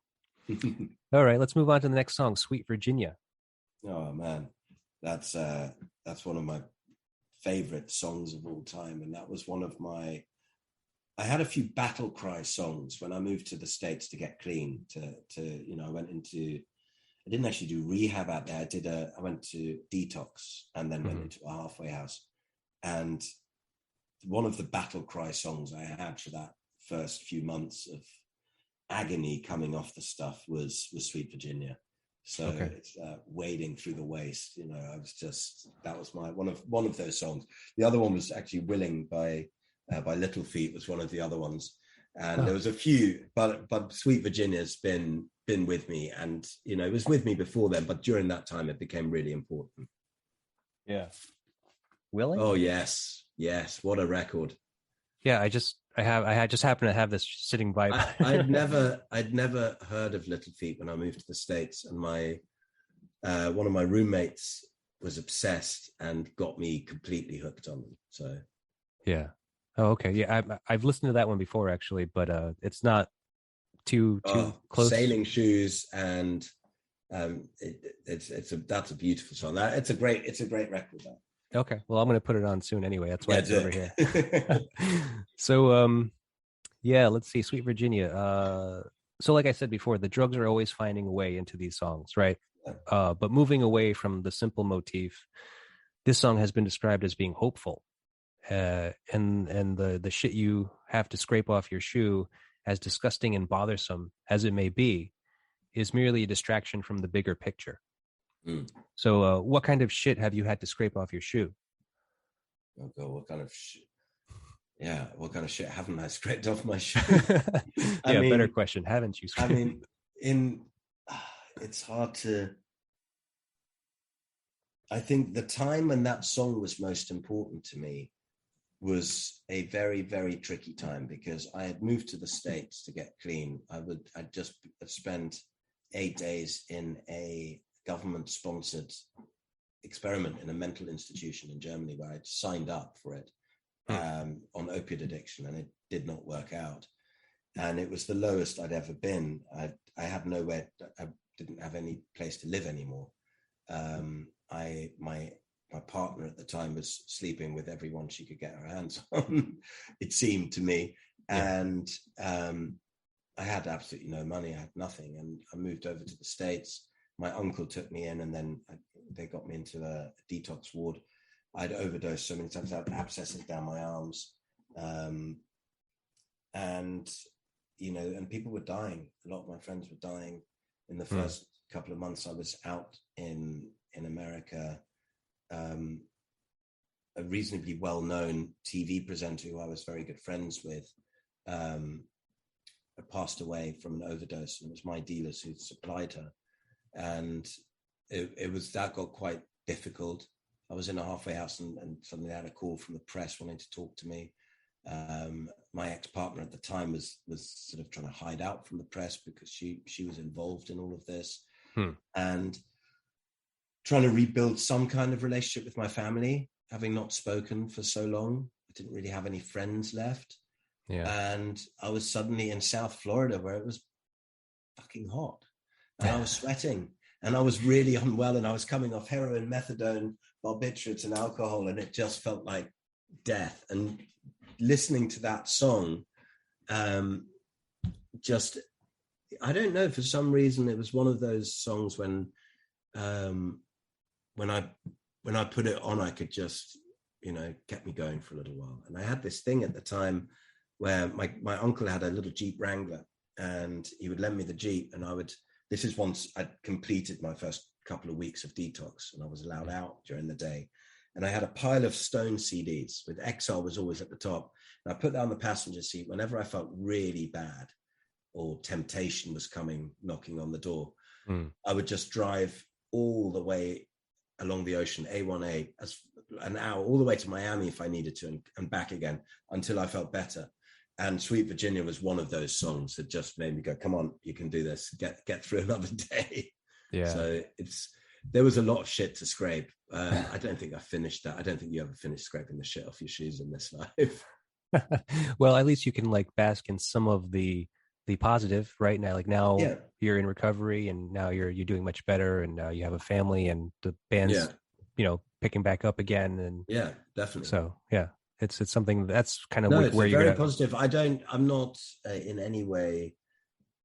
S4: All right, let's move on to the next song, Sweet Virginia.
S3: Oh man, that's one of my favorite songs of all time. And that was one of I had a few battle cry songs when I moved to the States to get clean, I didn't actually do rehab out there. I went to detox and then went into a halfway house. And one of the battle cry songs I had for that first few months of agony coming off the stuff was Sweet Virginia. So it's wading through the waste. You know, that was my one of those songs. The other one was actually Willing by Little Feat was one of the other ones. And there was a few, but Sweet Virginia's been with me, and you know, it was with me before then, but during that time it became really important.
S4: Yeah. Willing?
S3: Oh yes, what a record.
S4: Yeah, I just happen to have this sitting by.
S3: I'd never heard of Little Feat when I moved to the States, and my one of my roommates was obsessed and got me completely hooked on them. So
S4: yeah. Oh, okay. Yeah, I've listened to that one before actually, but it's not too close.
S3: Sailing Shoes, and that's a beautiful song. It's a great record. That.
S4: Okay, well, I'm going to put it on soon anyway. That's why it's over here. So, let's see, Sweet Virginia. So, like I said before, the drugs are always finding a way into these songs, right? But moving away from the simple motif, this song has been described as being hopeful. And the shit you have to scrape off your shoe, as disgusting and bothersome as it may be, is merely a distraction from the bigger picture. So what kind of shit have you had to scrape off your shoe?
S3: Oh God, what kind of shit? Yeah, what kind of shit haven't I scraped off my shoe?
S4: Better question. Haven't you?
S3: I mean, it's hard to. I think the time when that song was most important to me was a very, very tricky time, because I had moved to the States to get clean. I'd just spent 8 days in a government-sponsored experiment in a mental institution in Germany where I'd signed up for it on opiate addiction, and it did not work out. And it was the lowest I'd ever been. I had nowhere, I didn't have any place to live anymore. My partner at the time was sleeping with everyone she could get her hands on, it seemed to me. Yeah. And I had absolutely no money. I had nothing. And I moved over to the States. My uncle took me in, and then they got me into a detox ward. I'd overdosed so many times. I had abscesses down my arms. And, you know, and people were dying. A lot of my friends were dying. In the first couple of months I was out in America, a reasonably well-known TV presenter who I was very good friends with passed away from an overdose, and it was my dealers who supplied her. And that got quite difficult. I was in a halfway house and suddenly I had a call from the press wanting to talk to me. My ex-partner at the time was sort of trying to hide out from the press because she was involved in all of this, and trying to rebuild some kind of relationship with my family, having not spoken for so long. I didn't really have any friends left. Yeah. And I was suddenly in South Florida where it was fucking hot, and I was sweating, and I was really unwell, and I was coming off heroin, methadone, barbiturates, and alcohol, and it just felt like death. And listening to that song, I don't know, for some reason it was one of those songs when I put it on, I could just, you know, kept me going for a little while. And I had this thing at the time where my uncle had a little Jeep Wrangler, and he would lend me the Jeep, and this is once I'd completed my first couple of weeks of detox and I was allowed out during the day. And I had a pile of Stone CDs with Exile was always at the top. And I put that on the passenger seat whenever I felt really bad or temptation was coming, knocking on the door. I would just drive all the way along the ocean, A1A, as an hour, all the way to Miami if I needed to, and back again until I felt better. And Sweet Virginia was one of those songs that just made me go, come on, you can do this, get through another day. Yeah. So there was a lot of shit to scrape. I don't think I finished that. I don't think you ever finished scraping the shit off your shoes in this life.
S4: Well, at least you can like bask in some of the positive right now. Like now you're in recovery, and now you're doing much better, and now you have a family, and the band's you know, picking back up again. And
S3: yeah, definitely.
S4: So yeah, it's something that's kind of
S3: where you're very positive. I'm not in any way,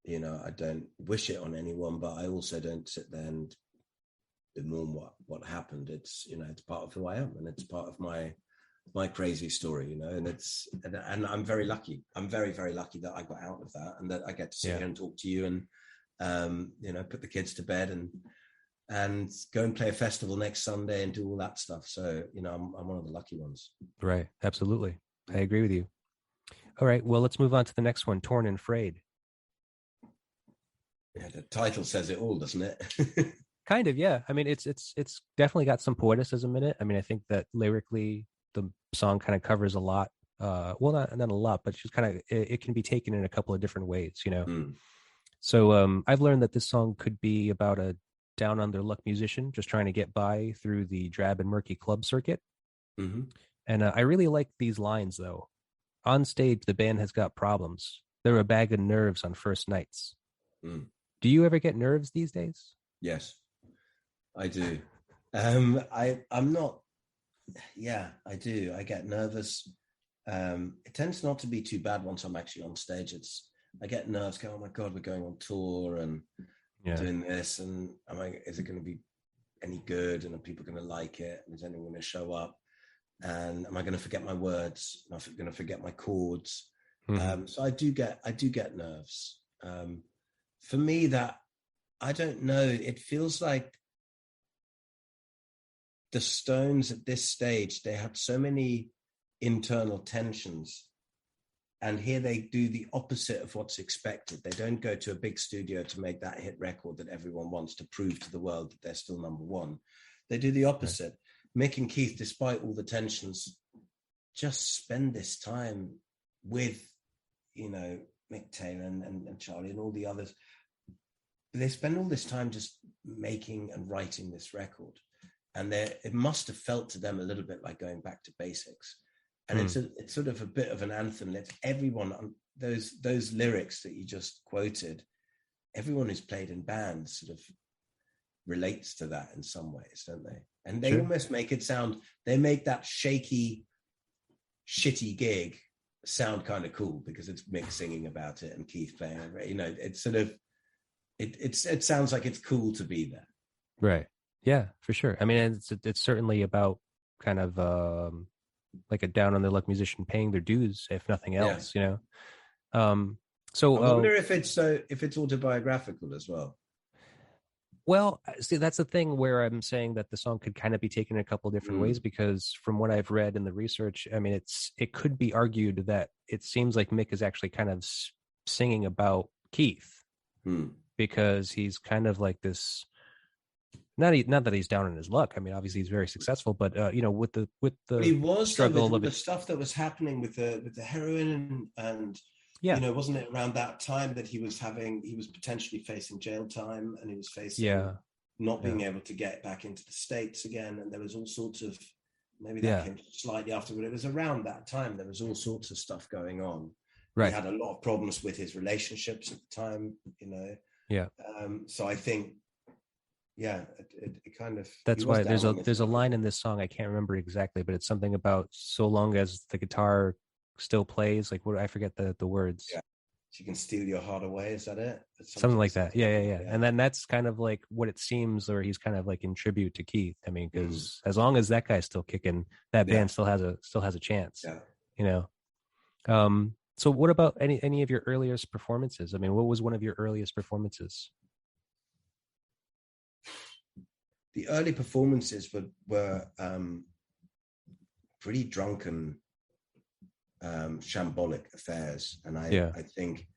S3: you know, I don't wish it on anyone, but I also don't sit there and bemoan what happened. It's, you know, it's part of who I am, and it's part of my crazy story, you know, and I'm very lucky. I'm very, very lucky that I got out of that, and that I get to sit here and talk to you, and you know, put the kids to bed and go and play a festival next Sunday and do all that stuff. So, you know, I'm one of the lucky ones.
S4: Right. Absolutely. I agree with you. All right. Well, let's move on to the next one, Torn and Frayed.
S3: Yeah, the title says it all, doesn't it?
S4: Kind of, yeah. I mean, it's definitely got some poeticism in it. I mean, I think that lyrically the song kind of covers a lot. Well, not a lot, but just kind of it can be taken in a couple of different ways, you know. So I've learned that this song could be about a down on their luck musician just trying to get by through the drab and murky club circuit. And I really like these lines, though. On stage, the band has got problems. They're a bag of nerves on first nights. Do you ever get nerves these days?
S3: Yes, I do. I'm not. Yeah, I do. I get nervous. It tends not to be too bad once I'm actually on stage. I get nerves. Go, oh my God, we're going on tour and doing this, and is it going to be any good? And are people going to like it? And is anyone going to show up? And am I going to forget my words? Am I going to forget my chords? So I do get nerves. For me, that I don't know. It feels like the Stones at this stage, they had so many internal tensions, and here they do the opposite of what's expected. They don't go to a big studio to make that hit record that everyone wants to prove to the world that they're still number one. They do the opposite. Right. Mick and Keith, despite all the tensions, just spend this time with, you know, Mick Taylor and Charlie and all the others. They spend all this time just making and writing this record. and it must have felt to them a little bit like going back to basics. And it's sort of a bit of an anthem. Let's everyone, those lyrics that you just quoted, everyone who's played in bands sort of relates to that in some ways, don't they? And they almost make it sound, they make that shaky, shitty gig sound kind of cool because it's Mick singing about it and Keith playing it. You know, it's sort of, it sounds like it's cool to be there.
S4: Right. Yeah, for sure. I mean, it's certainly about kind of like a down on their luck musician paying their dues, if nothing else, you know? So
S3: I wonder if it's autobiographical as well.
S4: Well, see, that's the thing where I'm saying that the song could kind of be taken in a couple different ways, because from what I've read in the research, I mean, it could be argued that it seems like Mick is actually kind of singing about Keith, because he's kind of like this. Not that he's down on his luck. I mean, obviously he's very successful, but you know, with the
S3: but he was
S4: struggle
S3: with
S4: of
S3: the stuff that was happening with the heroin and
S4: yeah,
S3: you know, wasn't it around that time that he was potentially facing jail time, and he was facing not being able to get back into the States again, and there was all sorts of, maybe that came slightly after, but it was around that time there was all sorts of stuff going on. Right, he had a lot of problems with his relationships at the time, you know. Yeah. So I think. Yeah, it kind of.
S4: That's why there's a line in this song, I can't remember exactly, but it's something about so long as the guitar still plays. Like, what, I forget the words. Yeah,
S3: she can steal your heart away. Is that it?
S4: Something like that. Yeah. And then that's kind of like what it seems, or he's kind of like in tribute to Keith. I mean, because as long as that guy's still kicking, that band still has a chance. Yeah, you know. So what about any of your earliest performances? I mean, what was one of your earliest performances?
S3: The early performances were pretty drunken, shambolic affairs. And I think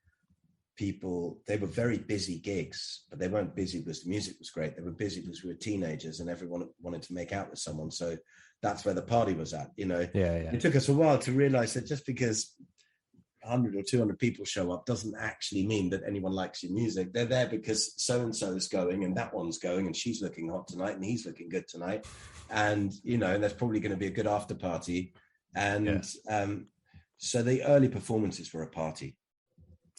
S3: they were very busy gigs, but they weren't busy because the music was great. They were busy because we were teenagers and everyone wanted to make out with someone. So that's where the party was at, you know. It took us a while to realize that just because 100 or 200 people show up doesn't actually mean that anyone likes your music. They're there because so-and-so is going and that one's going and she's looking hot tonight and he's looking good tonight. And, you know, there's probably going to be a good after party. And so the early performances were a party.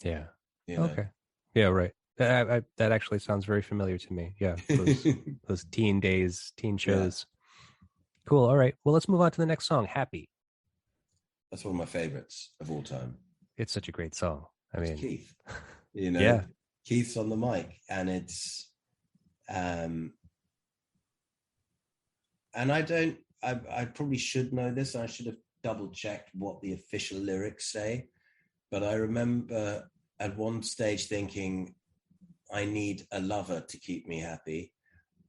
S4: Yeah.
S3: You know?
S4: Okay. Yeah, right. That actually sounds very familiar to me. Yeah. Those teen days, teen shows. Yeah. Cool. All right. Well, let's move on to the next song, Happy.
S3: That's one of my favorites of all time.
S4: It's such a great song. I mean,
S3: Keith, you know, Keith's on the mic, and it's, and I probably should know this. I should have double checked what the official lyrics say, but I remember at one stage thinking, I need a lover to keep me happy,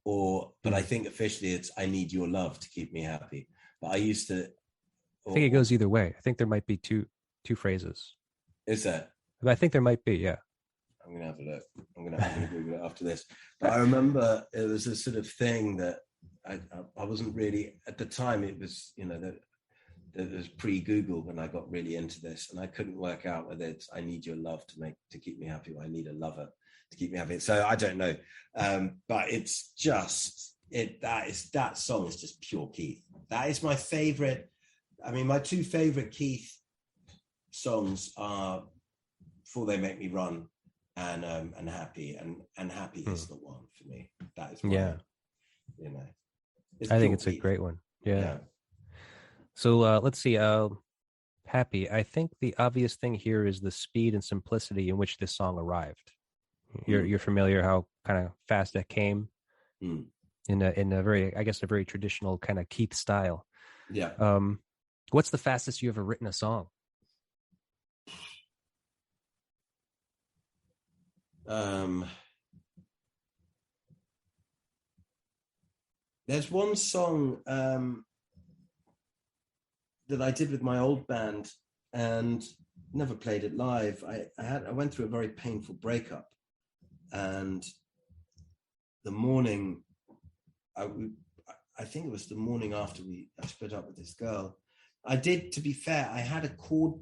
S3: but I think officially it's, I need your love to keep me happy. But I think it goes either way. I think there might be two phrases. Is that?
S4: I think there might be, yeah.
S3: I'm going to have a look. I'm going to Google it after this. But I remember it was a sort of thing that I wasn't really, at the time it was, you know, that it was pre-Google when I got really into this, and I couldn't work out whether it's I need your love to keep me happy, or I need a lover to keep me happy. So I don't know. But it's just, that song is just pure Keith. That is my favorite. I mean, my two favorite Keith songs are Before They Make Me Run and Happy, and Happy is the one for me. That is you know,
S4: I think it's Keith. A great one. Yeah. So let's see. Happy. I think the obvious thing here is the speed and simplicity in which this song arrived. You're familiar how kind of fast that came in a very, I guess, a very traditional kind of Keith style.
S3: Yeah.
S4: What's the fastest you ever written a song?
S3: There's one song that I did with my old band and never played it live. I went through a very painful breakup, and the morning, I think it was the morning after I split up with this girl. To be fair, I had a chord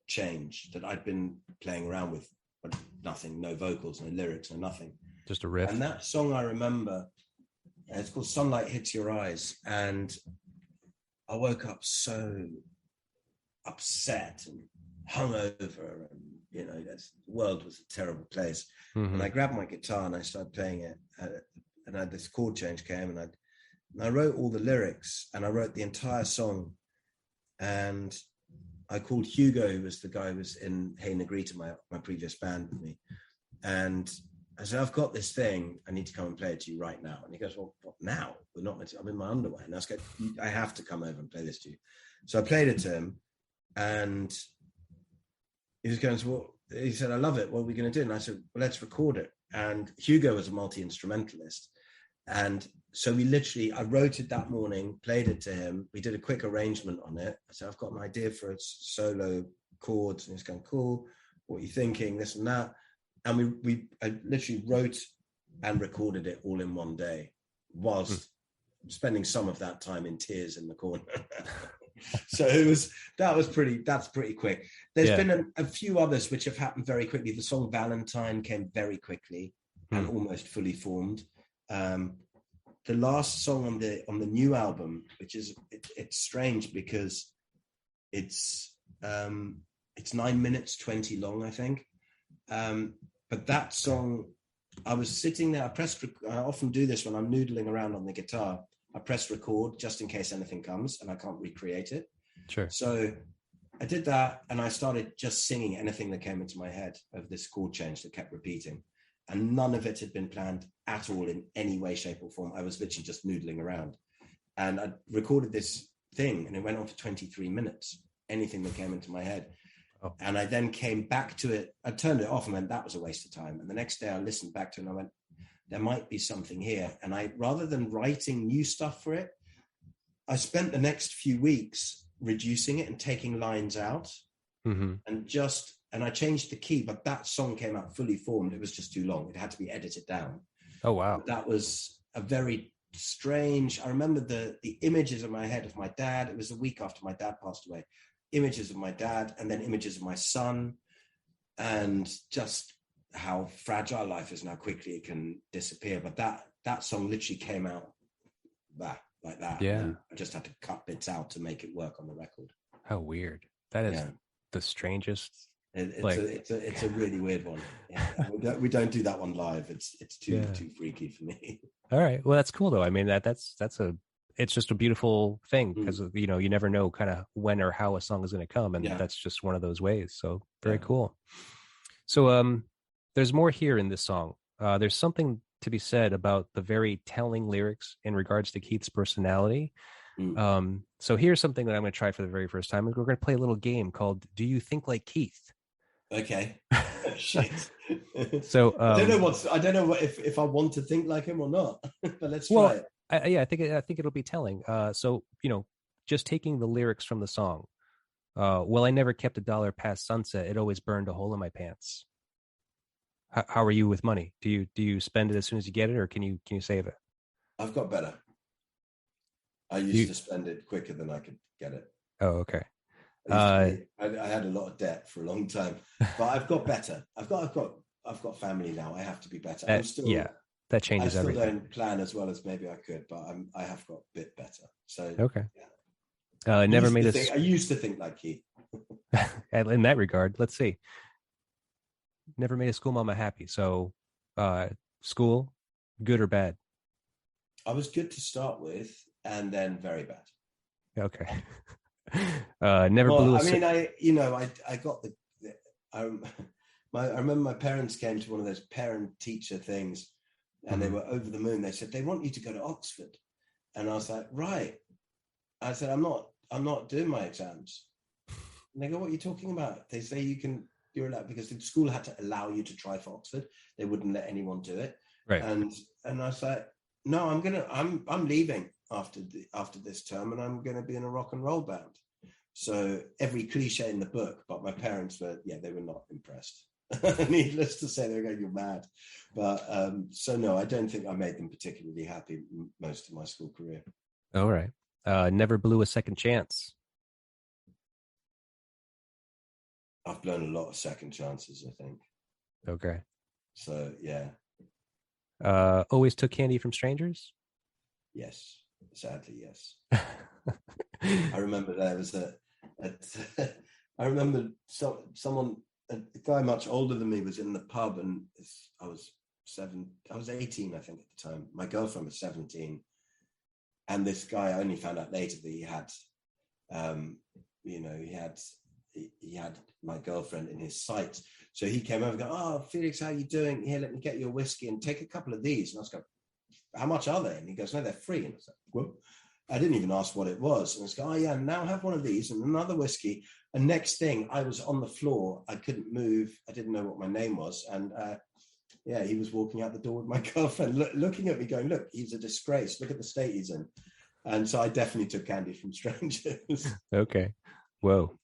S3: change that I'd been playing around with, but nothing, no vocals, no lyrics, no nothing.
S4: Just a riff.
S3: And that song, I remember, It's called Sunlight Hits Your Eyes. And I woke up so upset and hungover, and the world was a terrible place. And I grabbed my guitar and I started playing it, and this chord change came, and I wrote all the lyrics, and I wrote the entire song. And I called Hugo, who was the guy who was in Hey Negrita, my previous band with me, and I said, I've got this thing, I need to come and play it to you right now. And he goes, well, what now? We're not meant to, I'm in my underwear. And I was going, I have to come over and play this to you. So I played it to him, and he was going, well, he said, I love it. What are we going to do? And I said, well, let's record it. And Hugo was a multi-instrumentalist. And so I wrote it that morning, played it to him. We did a quick arrangement on it. I said, I've got an idea for a solo chords. And he's going, cool. What are you thinking? This and that. And I literally wrote and recorded it all in one day, whilst spending some of that time in tears in the corner. So that's pretty quick. There's been a few others which have happened very quickly. The song Valentine came very quickly and almost fully formed. The last song on the new album, which is it's strange because it's 9 minutes 20 long, I think. But that song, I was sitting there, I often do this when I'm noodling around on the guitar. I press record just in case anything comes and I can't recreate it.
S4: Sure.
S3: So I did that, and I started just singing anything that came into my head of this chord change that kept repeating. And none of it had been planned at all in any way, shape or form. I was literally just noodling around. And I recorded this thing, and it went on for 23 minutes, anything that came into my head. Oh. And I then came back to it. I turned it off and went, that was a waste of time. And the next day I listened back to it and I went, there might be something here. And rather than writing new stuff for it, I spent the next few weeks reducing it and taking lines out and I changed the key, but that song came out fully formed. It was just too long. It had to be edited down.
S4: Oh, wow.
S3: But that was a very strange, I remember the images in my head of my dad. It was a week after my dad passed away. Images of my dad, and then images of my son, and just how fragile life is, and how quickly it can disappear. But that song literally came out like that.
S4: Yeah.
S3: And I just had to cut bits out to make it work on the record.
S4: How weird. That is the strangest.
S3: It's a really weird one. Yeah. We don't do that one live. It's too freaky for me.
S4: All right. Well, that's cool though. I mean, it's just a beautiful thing because you never know kind of when or how a song is going to come, and that's just one of those ways. So very cool. So there's more here in this song. There's something to be said about the very telling lyrics in regards to Keith's personality. So here's something that I'm going to try for the very first time. We're going to play a little game called "Do You Think Like Keith?"
S3: Okay. Shit.
S4: So
S3: I don't know if I want to think like him or not, but let's try it.
S4: I think it'll be telling. So just taking the lyrics from the song. Well, I never kept $1 past sunset. It always burned a hole in my pants. How are you with money? Do you spend it as soon as you get it, or can you save it?
S3: I've got better. I used to spend it quicker than I could get it.
S4: Oh, okay.
S3: I had a lot of debt for a long time, but I've got better. I've got family now. I have to be better. I'm still,
S4: that changes everything.
S3: I still don't plan as well as maybe I could, but I have got a bit better. So
S4: okay.
S3: Yeah.
S4: I
S3: used to think like Keith.
S4: In that regard, let's see. Never made a school mama happy. So, school, good or bad?
S3: I was good to start with, and then very bad.
S4: Okay. Never blew.
S3: I got I remember my parents came to one of those parent-teacher things, and they were over the moon. They said they want you to go to Oxford, and I was like, right. I said, I'm not doing my exams. And they go, what are you talking about? They say you're allowed, because the school had to allow you to try for Oxford. They wouldn't let anyone do it.
S4: Right.
S3: And I was like, no, I'm leaving after this term, and I'm gonna be in a rock and roll band. So every cliche in the book, but my parents they were not impressed. Needless to say, they're going, you're mad. But so no, I don't think I made them particularly happy most of my school career.
S4: All right. Never blew a second chance.
S3: I've blown a lot of second chances, I think.
S4: Okay.
S3: So yeah.
S4: Always took candy from strangers?
S3: Yes, sadly, yes. I remember there was I remember someone, a guy much older than me was in the pub, and I was 18, I think, at the time. My girlfriend was 17. And this guy, I only found out later that he had, he had my girlfriend in his sights. So he came over and go, "Oh, Felix, how you doing? Here, let me get you a whiskey and take a couple of these." And I was going, "How much are they?" And he goes, "No, they're free." And I was like, "Well," I didn't even ask what it was. And I was going, "Oh yeah, now have one of these and another whiskey." And next thing, I was on the floor. I couldn't move. I didn't know what my name was. And he was walking out the door with my girlfriend, looking at me going, "Look, he's a disgrace. Look at the state he's in." And so I definitely took candy from strangers.
S4: Okay. Whoa.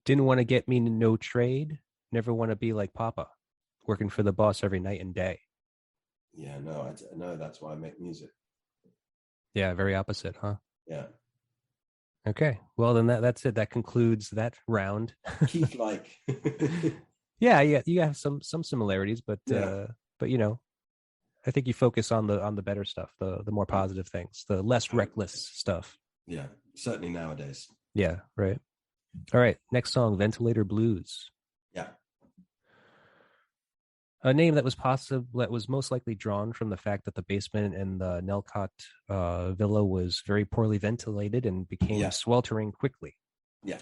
S4: Didn't want to get me no trade. Never want to be like Papa, working for the boss every night and day.
S3: Yeah, no, that's why I make music.
S4: Yeah, very opposite, huh?
S3: Yeah.
S4: Okay. Well, then that's it. That concludes that round.
S3: Keith-like.
S4: Yeah, you have some similarities, but you know, I think you focus on the better stuff, the more positive things, the less reckless stuff.
S3: Yeah, certainly nowadays.
S4: Yeah, right. All right, next song, Ventilator Blues.
S3: Yeah.
S4: A name that was most likely drawn from the fact that the basement in the Nelcott villa was very poorly ventilated and became sweltering quickly.
S3: Yeah.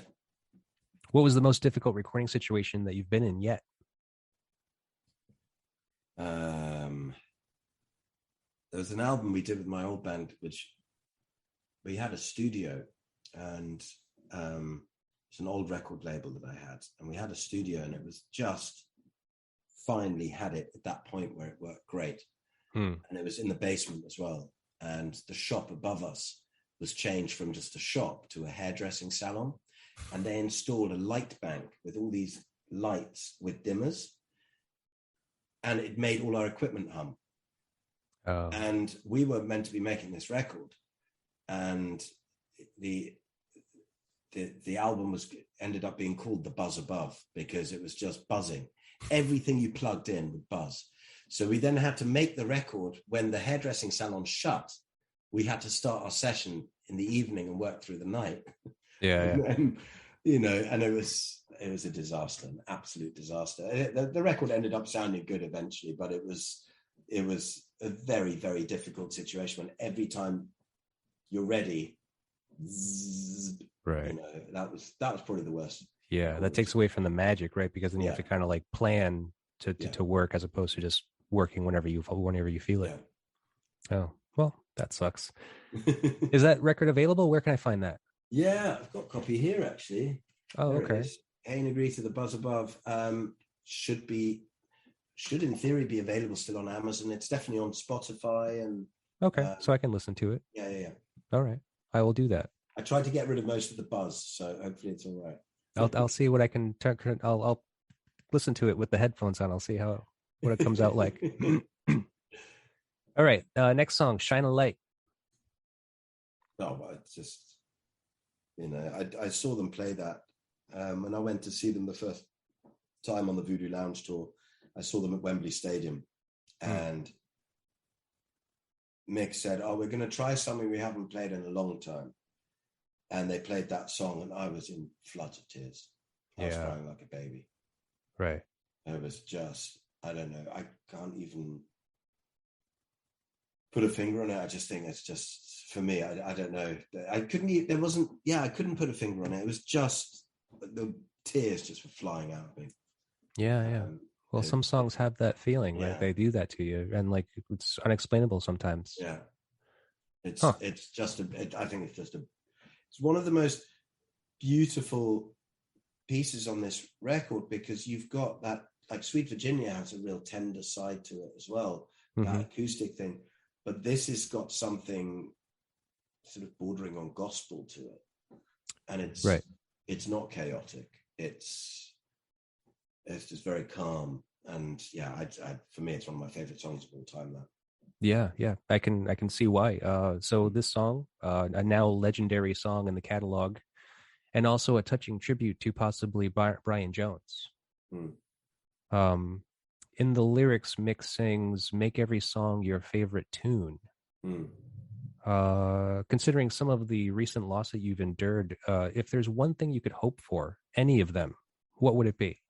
S4: What was the most difficult recording situation that you've been in yet?
S3: There was an album we did with my old band, which we had a studio, and it's an old record label that I had, and we had a studio, and it was just finally had it at that point where it worked great. And it was in the basement as well, and the shop above us was changed from just a shop to a hairdressing salon, and they installed a light bank with all these lights with dimmers, and it made all our equipment hum. Oh. And we were meant to be making this record, and the album ended up being called The Buzz Above because it was just buzzing. Everything you plugged in would buzz. So we then had to make the record when the hairdressing salon shut. We had to start our session in the evening and work through the night.
S4: Yeah.
S3: And, and it was a disaster, an absolute disaster. The record ended up sounding good eventually, but it was a very, very difficult situation when every time you're ready,
S4: right.
S3: That was probably the worst.
S4: Yeah, that takes away from the magic, right? Because then you have to kind of like plan to work as opposed to just working whenever you feel it. Yeah. Oh, well, that sucks. Is that record available? Where can I find that?
S3: Yeah, I've got a copy here actually.
S4: Oh, okay.
S3: Hey Negrita, The Buzz Above. Should in theory be available still on Amazon. It's definitely on Spotify and.
S4: Okay, so I can listen to it.
S3: Yeah.
S4: All right, I will do that.
S3: I tried to get rid of most of the buzz, so hopefully it's all right.
S4: I'll see what I can turn. I'll listen to it with the headphones on. I'll see what it comes out like. All right, next song, Shine a Light.
S3: No, but it's just, I saw them play that when I went to see them the first time on the Voodoo Lounge tour. I saw them at Wembley Stadium, and Mick said, "Oh, we're going to try something we haven't played in a long time." And they played that song, and I was in floods of tears. I was crying like a baby.
S4: Right.
S3: It was just, I don't know. I can't even put a finger on it. I just think it's just, for me, I don't know. I couldn't put a finger on it. It was just, the tears just were flying out of me.
S4: Yeah. Well, some songs have that feeling, right? They do that to you, and like it's unexplainable sometimes.
S3: Yeah. It's one of the most beautiful pieces on this record, because you've got that, like Sweet Virginia has a real tender side to it as well, that acoustic thing. But this has got something sort of bordering on gospel to it. And it's not chaotic. It's just very calm. And for me, it's one of my favorite songs of all time, that.
S4: Yeah, I can see why. So this song, a now legendary song in the catalog, and also a touching tribute to possibly Brian Jones. In the lyrics, Mick sings, "Make every song your favorite tune." Considering some of the recent loss that you've endured, if there's one thing you could hope for, any of them, what would it be?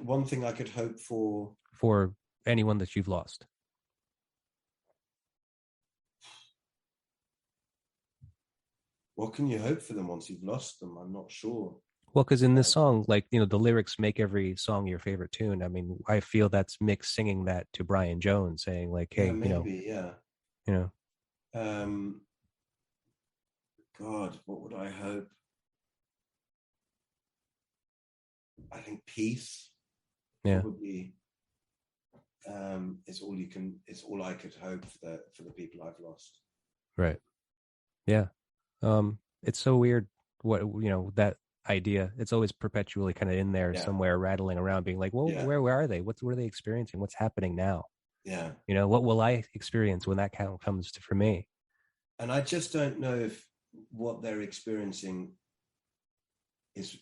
S3: One thing I could hope for
S4: anyone that you've lost.
S3: What can you hope for them once you've lost them? I'm not sure.
S4: Well, because in this song, like, you know, the lyrics make every song your favorite tune. I mean, I feel that's Mick singing that to Brian Jones, saying like, "Hey,
S3: God, what would I hope? I think peace.
S4: Yeah.
S3: Probably is all I could hope for the people I've lost.
S4: Right. Yeah. It's so weird that idea. It's always perpetually kind of in there somewhere, rattling around, being like, well, where are they? What are they experiencing? What's happening now?
S3: Yeah.
S4: You know, what will I experience when that comes for me?
S3: And I just don't know if what they're experiencing is,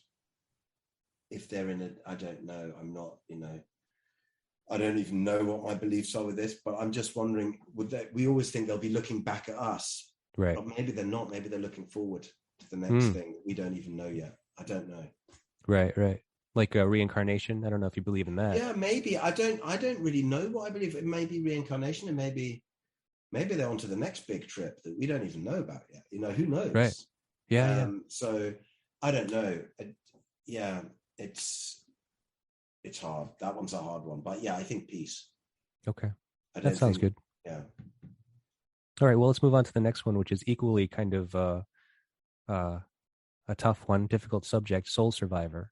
S3: if they're in it, I don't know. I'm not, I don't even know what my beliefs are with this, but I'm just wondering, we always think they'll be looking back at us.
S4: Right.
S3: But maybe they're not. Maybe they're looking forward to the next thing that we don't even know yet. I don't know.
S4: Right. Like reincarnation. I don't know if you believe in that.
S3: Yeah, maybe. I don't really know what I believe. It may be reincarnation, and maybe they're on to the next big trip that we don't even know about yet. Who knows?
S4: Right. Yeah.
S3: So I don't know. It's hard. That one's a hard one. But yeah, I think peace.
S4: Okay. That sounds good.
S3: Yeah.
S4: All right. Well, let's move on to the next one, which is equally kind of a tough one, difficult subject, Soul Survivor.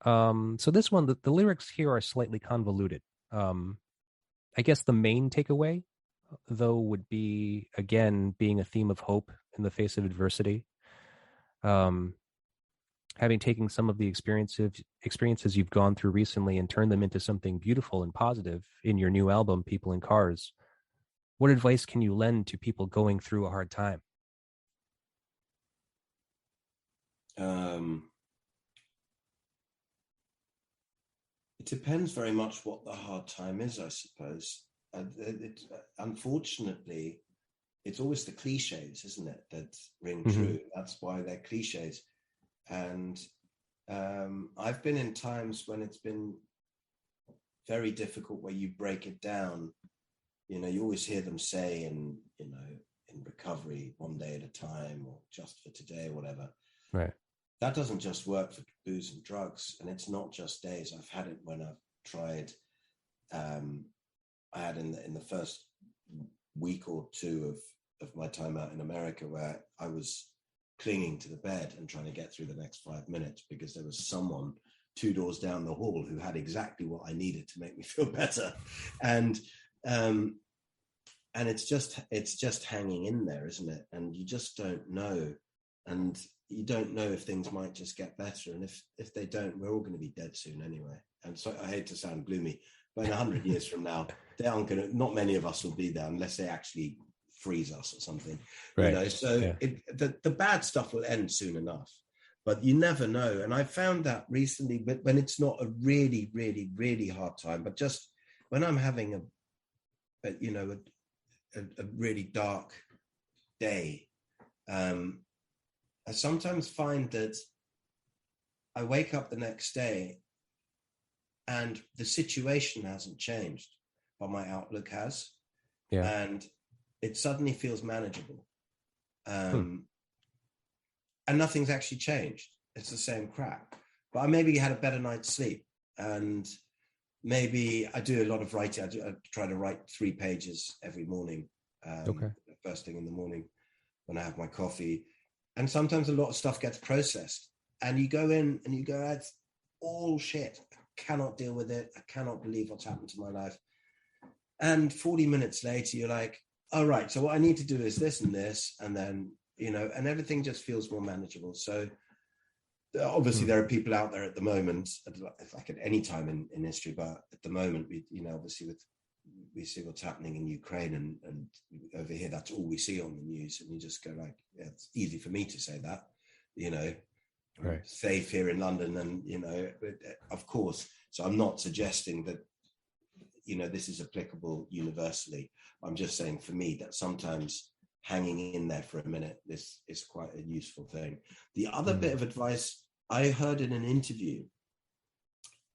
S4: So this one, the lyrics here are slightly convoluted. I guess the main takeaway, though, would be, again, being a theme of hope in the face of adversity. Having taken some of the experiences you've gone through recently and turned them into something beautiful and positive in your new album, People in Cars. What advice can you lend to people going through a hard time?
S3: It depends very much what the hard time is, I suppose. Unfortunately, it's always the cliches, isn't it, that ring true. That's why they're cliches. And I've been in times when it's been very difficult, where you break it down. You always hear them say in recovery, one day at a time, or just for today, or whatever.
S4: Right.
S3: That doesn't just work for booze and drugs, and it's not just days. I've had it when I've tried. I had in the first week or two of my time out in America, where I was clinging to the bed and trying to get through the next 5 minutes because there was someone 2 doors down the hall who had exactly what I needed to make me feel better, and it's just hanging in there, isn't it? And you just don't know, and you don't know if things might just get better, and if they don't, we're all going to be dead soon anyway. And so I hate to sound gloomy, but in 100 years from now, not many of us will be there unless they actually freeze us or something.
S4: Right.
S3: The bad stuff will end soon enough, but you never know. And I found that recently, but when it's not a really, really, really hard time, but just when I'm having a really dark day, I sometimes find that I wake up the next day and the situation hasn't changed, but my outlook has. Yeah. And it suddenly feels manageable. And nothing's actually changed. It's the same crap. But I maybe had a better night's sleep. And maybe I do a lot of writing. I try to write 3 pages every morning. First thing in the morning when I have my coffee. And sometimes a lot of stuff gets processed. And you go in and you go, that's all shit. I cannot deal with it. I cannot believe what's happened to my life. And 40 minutes later, you're like, all right, so what I need to do is this and this. And then, and everything just feels more manageable. So obviously there are people out there at the moment, like at any time in history, but at the moment, obviously we see what's happening in Ukraine and over here, that's all we see on the news. And you just go like, yeah, it's easy for me to say that, right. Safe here in London and, of course, so I'm not suggesting that, this is applicable universally. I'm just saying for me that sometimes hanging in there for a minute, this is quite a useful thing. The other bit of advice I heard in an interview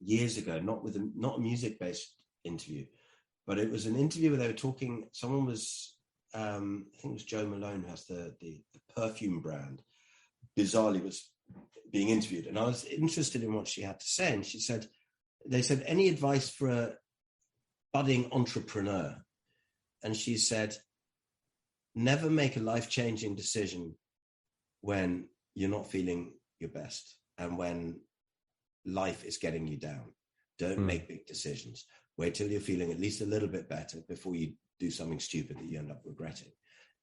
S3: years ago, not a music-based interview, but it was an interview where they were talking, someone was, I think it was Joe Malone, who has the perfume brand, bizarrely was being interviewed. And I was interested in what she had to say. And they said, any advice for a budding entrepreneur? And she said, never make a life-changing decision when you're not feeling your best and when life is getting you down. Don't make big decisions. Wait till you're feeling at least a little bit better before you do something stupid that you end up regretting.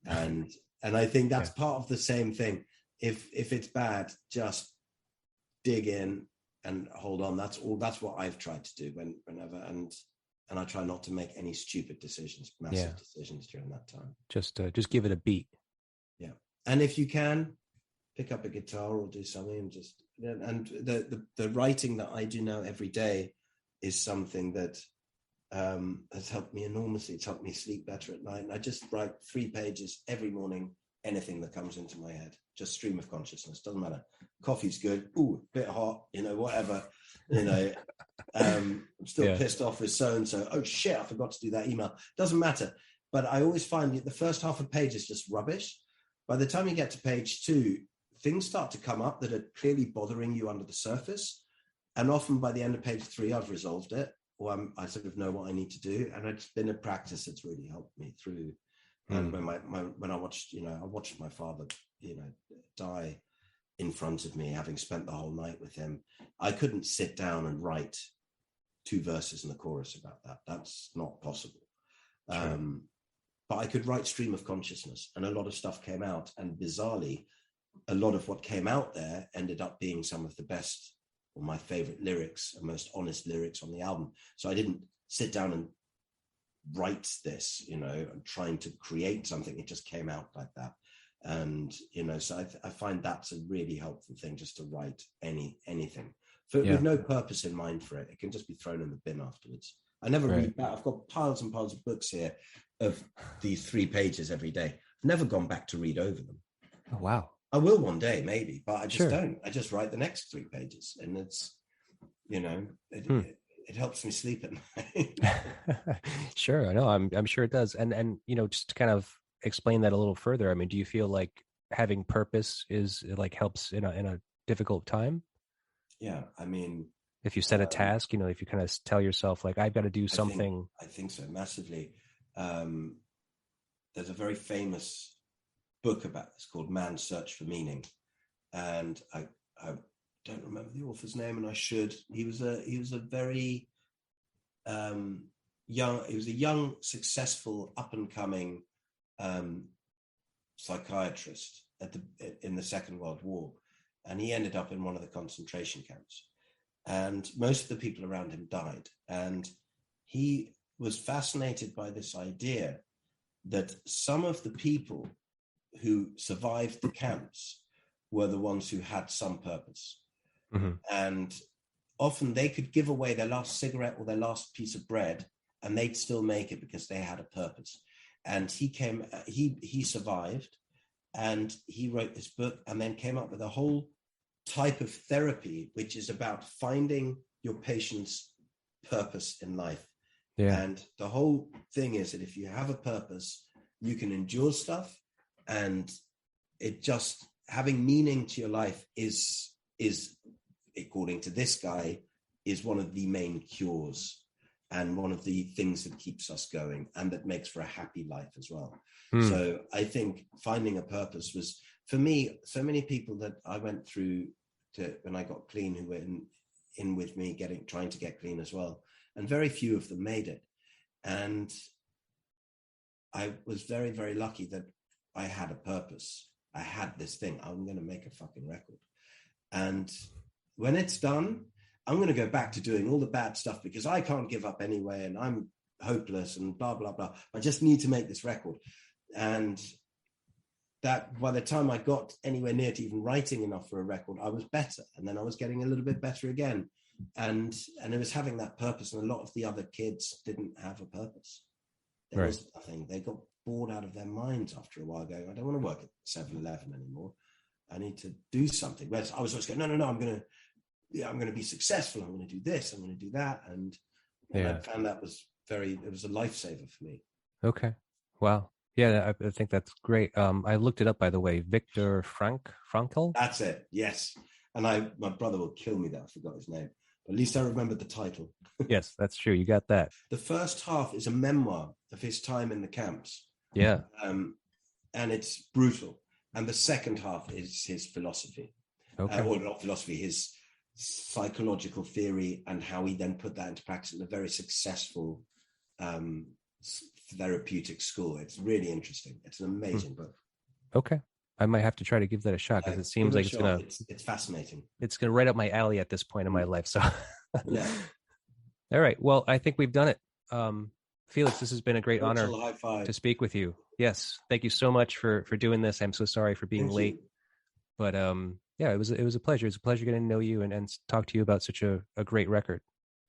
S3: And I think that's part of the same thing. If it's bad, just dig in and hold on. That's what I've tried to do whenever, and I try not to make any stupid decisions, massive decisions during that time. Just
S4: give it a beat.
S3: Yeah. And if you can, pick up a guitar or do something and the writing that I do now every day is something that has helped me enormously. It's helped me sleep better at night. And I just write 3 pages every morning, anything that comes into my head, just stream of consciousness. Doesn't matter. Coffee's good. Ooh, a bit hot, whatever, I'm still pissed off with so-and-so. Oh shit, I forgot to do that email. Doesn't matter. But I always find the first half of page is just rubbish. By the time you get to page 2, things start to come up that are clearly bothering you under the surface. And often by the end of page 3, I've resolved it, or I sort of know what I need to do. And it's been a practice that's really helped me through. And when I watched, I watched my father, die in front of me, having spent the whole night with him, I couldn't sit down and write 2 verses and a chorus about that. That's not possible. But I could write stream of consciousness, and a lot of stuff came out. And bizarrely, a lot of what came out there ended up being some of the best or my favorite lyrics and most honest lyrics on the album. So I didn't sit down and write this, I'm trying to create something. It just came out like that. And, so I find that's a really helpful thing, just to write anything with no purpose in mind for it. It can just be thrown in the bin afterwards. I never read back. I've got piles and piles of books here of these 3 pages every day. I've never gone back to read over them.
S4: Oh, wow.
S3: I will one day, maybe, but I just don't. I just write the next 3 pages, and it's, it helps me sleep at night.
S4: Sure, I know. I'm sure it does. And just to kind of explain that a little further, I mean, do you feel like having purpose is like helps in a difficult time? Yeah, I mean, if you set a task, if you kind of tell yourself like, I've got to do something. I think so, massively. There's a very famous book about this called Man's Search for Meaning, and I don't remember the author's name, and I should. He was a very young, successful, up and coming psychiatrist in the Second World War, and he ended up in one of the concentration camps, and most of the people around him died, and he was fascinated by this idea that some of the people who survived the camps were the ones who had some purpose. And often they could give away their last cigarette or their last piece of bread and they'd still make it because they had a purpose. And he survived, and he wrote this book and then came up with a whole type of therapy, which is about finding your patient's purpose in life. Yeah. And the whole thing is that if you have a purpose, you can endure stuff, and it just having meaning to your life is according to this guy, is one of the main cures and one of the things that keeps us going and that makes for a happy life as well. So I think finding a purpose was, for me, so many people that I went through to when I got clean who were in with me trying to get clean as well. And very few of them made it. And I was very, very lucky that I had a purpose. I had this thing. I'm going to make a fucking record. And when it's done, I'm going to go back to doing all the bad stuff because I can't give up anyway. And I'm hopeless and blah, blah, blah. I just need to make this record. And that by the time I got anywhere near to even writing enough for a record, I was better. And then I was getting a little bit better again.
S3: and it was having that purpose. And a lot of the other kids didn't have a purpose. There was nothing. They got bored out of their minds after a while, going, I don't want to work at 7-Eleven anymore. I need to do something. Whereas I was always going, no, I'm going to be successful. I'm going to do this. I'm going to do that. And I found that it was a lifesaver for me.
S4: Okay. Wow. Yeah, I think that's great. I looked it up, by the way. Viktor Frankl?
S3: That's it. Yes. And my brother will kill me that I forgot his name. But at least I remembered the title.
S4: Yes, that's true. You got that.
S3: The first half is a memoir of his time in the camps.
S4: Yeah.
S3: And it's brutal. And the second half is his philosophy.
S4: Okay.
S3: Or not philosophy, his psychological theory, and how he then put that into practice in a very successful therapeutic school. It's really interesting. It's an amazing book.
S4: Okay. I might have to try to give that a shot, because it seems like
S3: it's fascinating.
S4: It's going to right up my alley at this point in my life. So,
S3: yeah.
S4: All right. Well, I think we've done it. Felix, this has been a great honor to speak with you. Yes. Thank you so much for doing this. I'm so sorry for being late, but yeah, it was a pleasure. It's a pleasure getting to know you and talk to you about such a great record.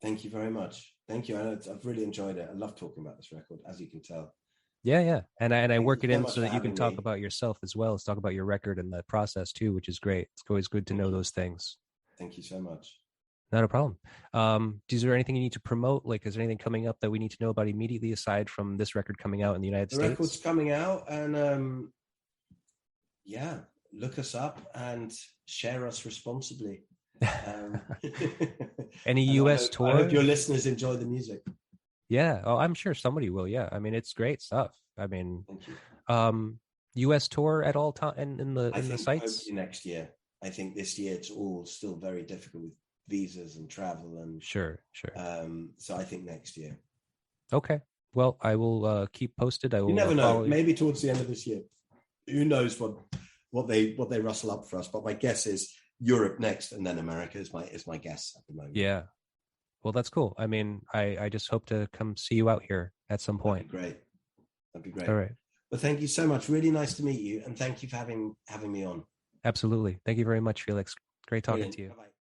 S3: Thank you very much. Thank you. I've really enjoyed it. I love talking about this record, as you can tell.
S4: Yeah. And I work it in so that you can talk about yourself as well as talk about your record and the process too, which is great. It's always good to know those things.
S3: Thank you so much.
S4: Not a problem. Is there anything you need to promote? Like, is there anything coming up that we need to know about immediately aside from this record coming out in the United States?
S3: The record's coming out, and look us up and share us responsibly.
S4: Any US tour?
S3: I hope your listeners enjoy the music.
S4: Yeah. Oh, I'm sure somebody will. Yeah. I mean, it's great stuff. I mean, US tour at all time in the sites?
S3: Hopefully next year. I think this year it's all still very difficult with visas and travel and
S4: sure.
S3: So I think next year.
S4: Okay. Well, I will keep posted. I will.
S3: You never know. Maybe towards the end of this year. Who knows what they rustle up for us? But my guess is Europe next, and then America is my guess at the moment.
S4: Yeah. Well, that's cool. I mean, I just hope to come see you out here at some point.
S3: That'd be great.
S4: All right.
S3: Well, thank you so much. Really nice to meet you, and thank you for having me on.
S4: Absolutely. Thank you very much, Felix. Great talking to you.
S3: Bye-bye.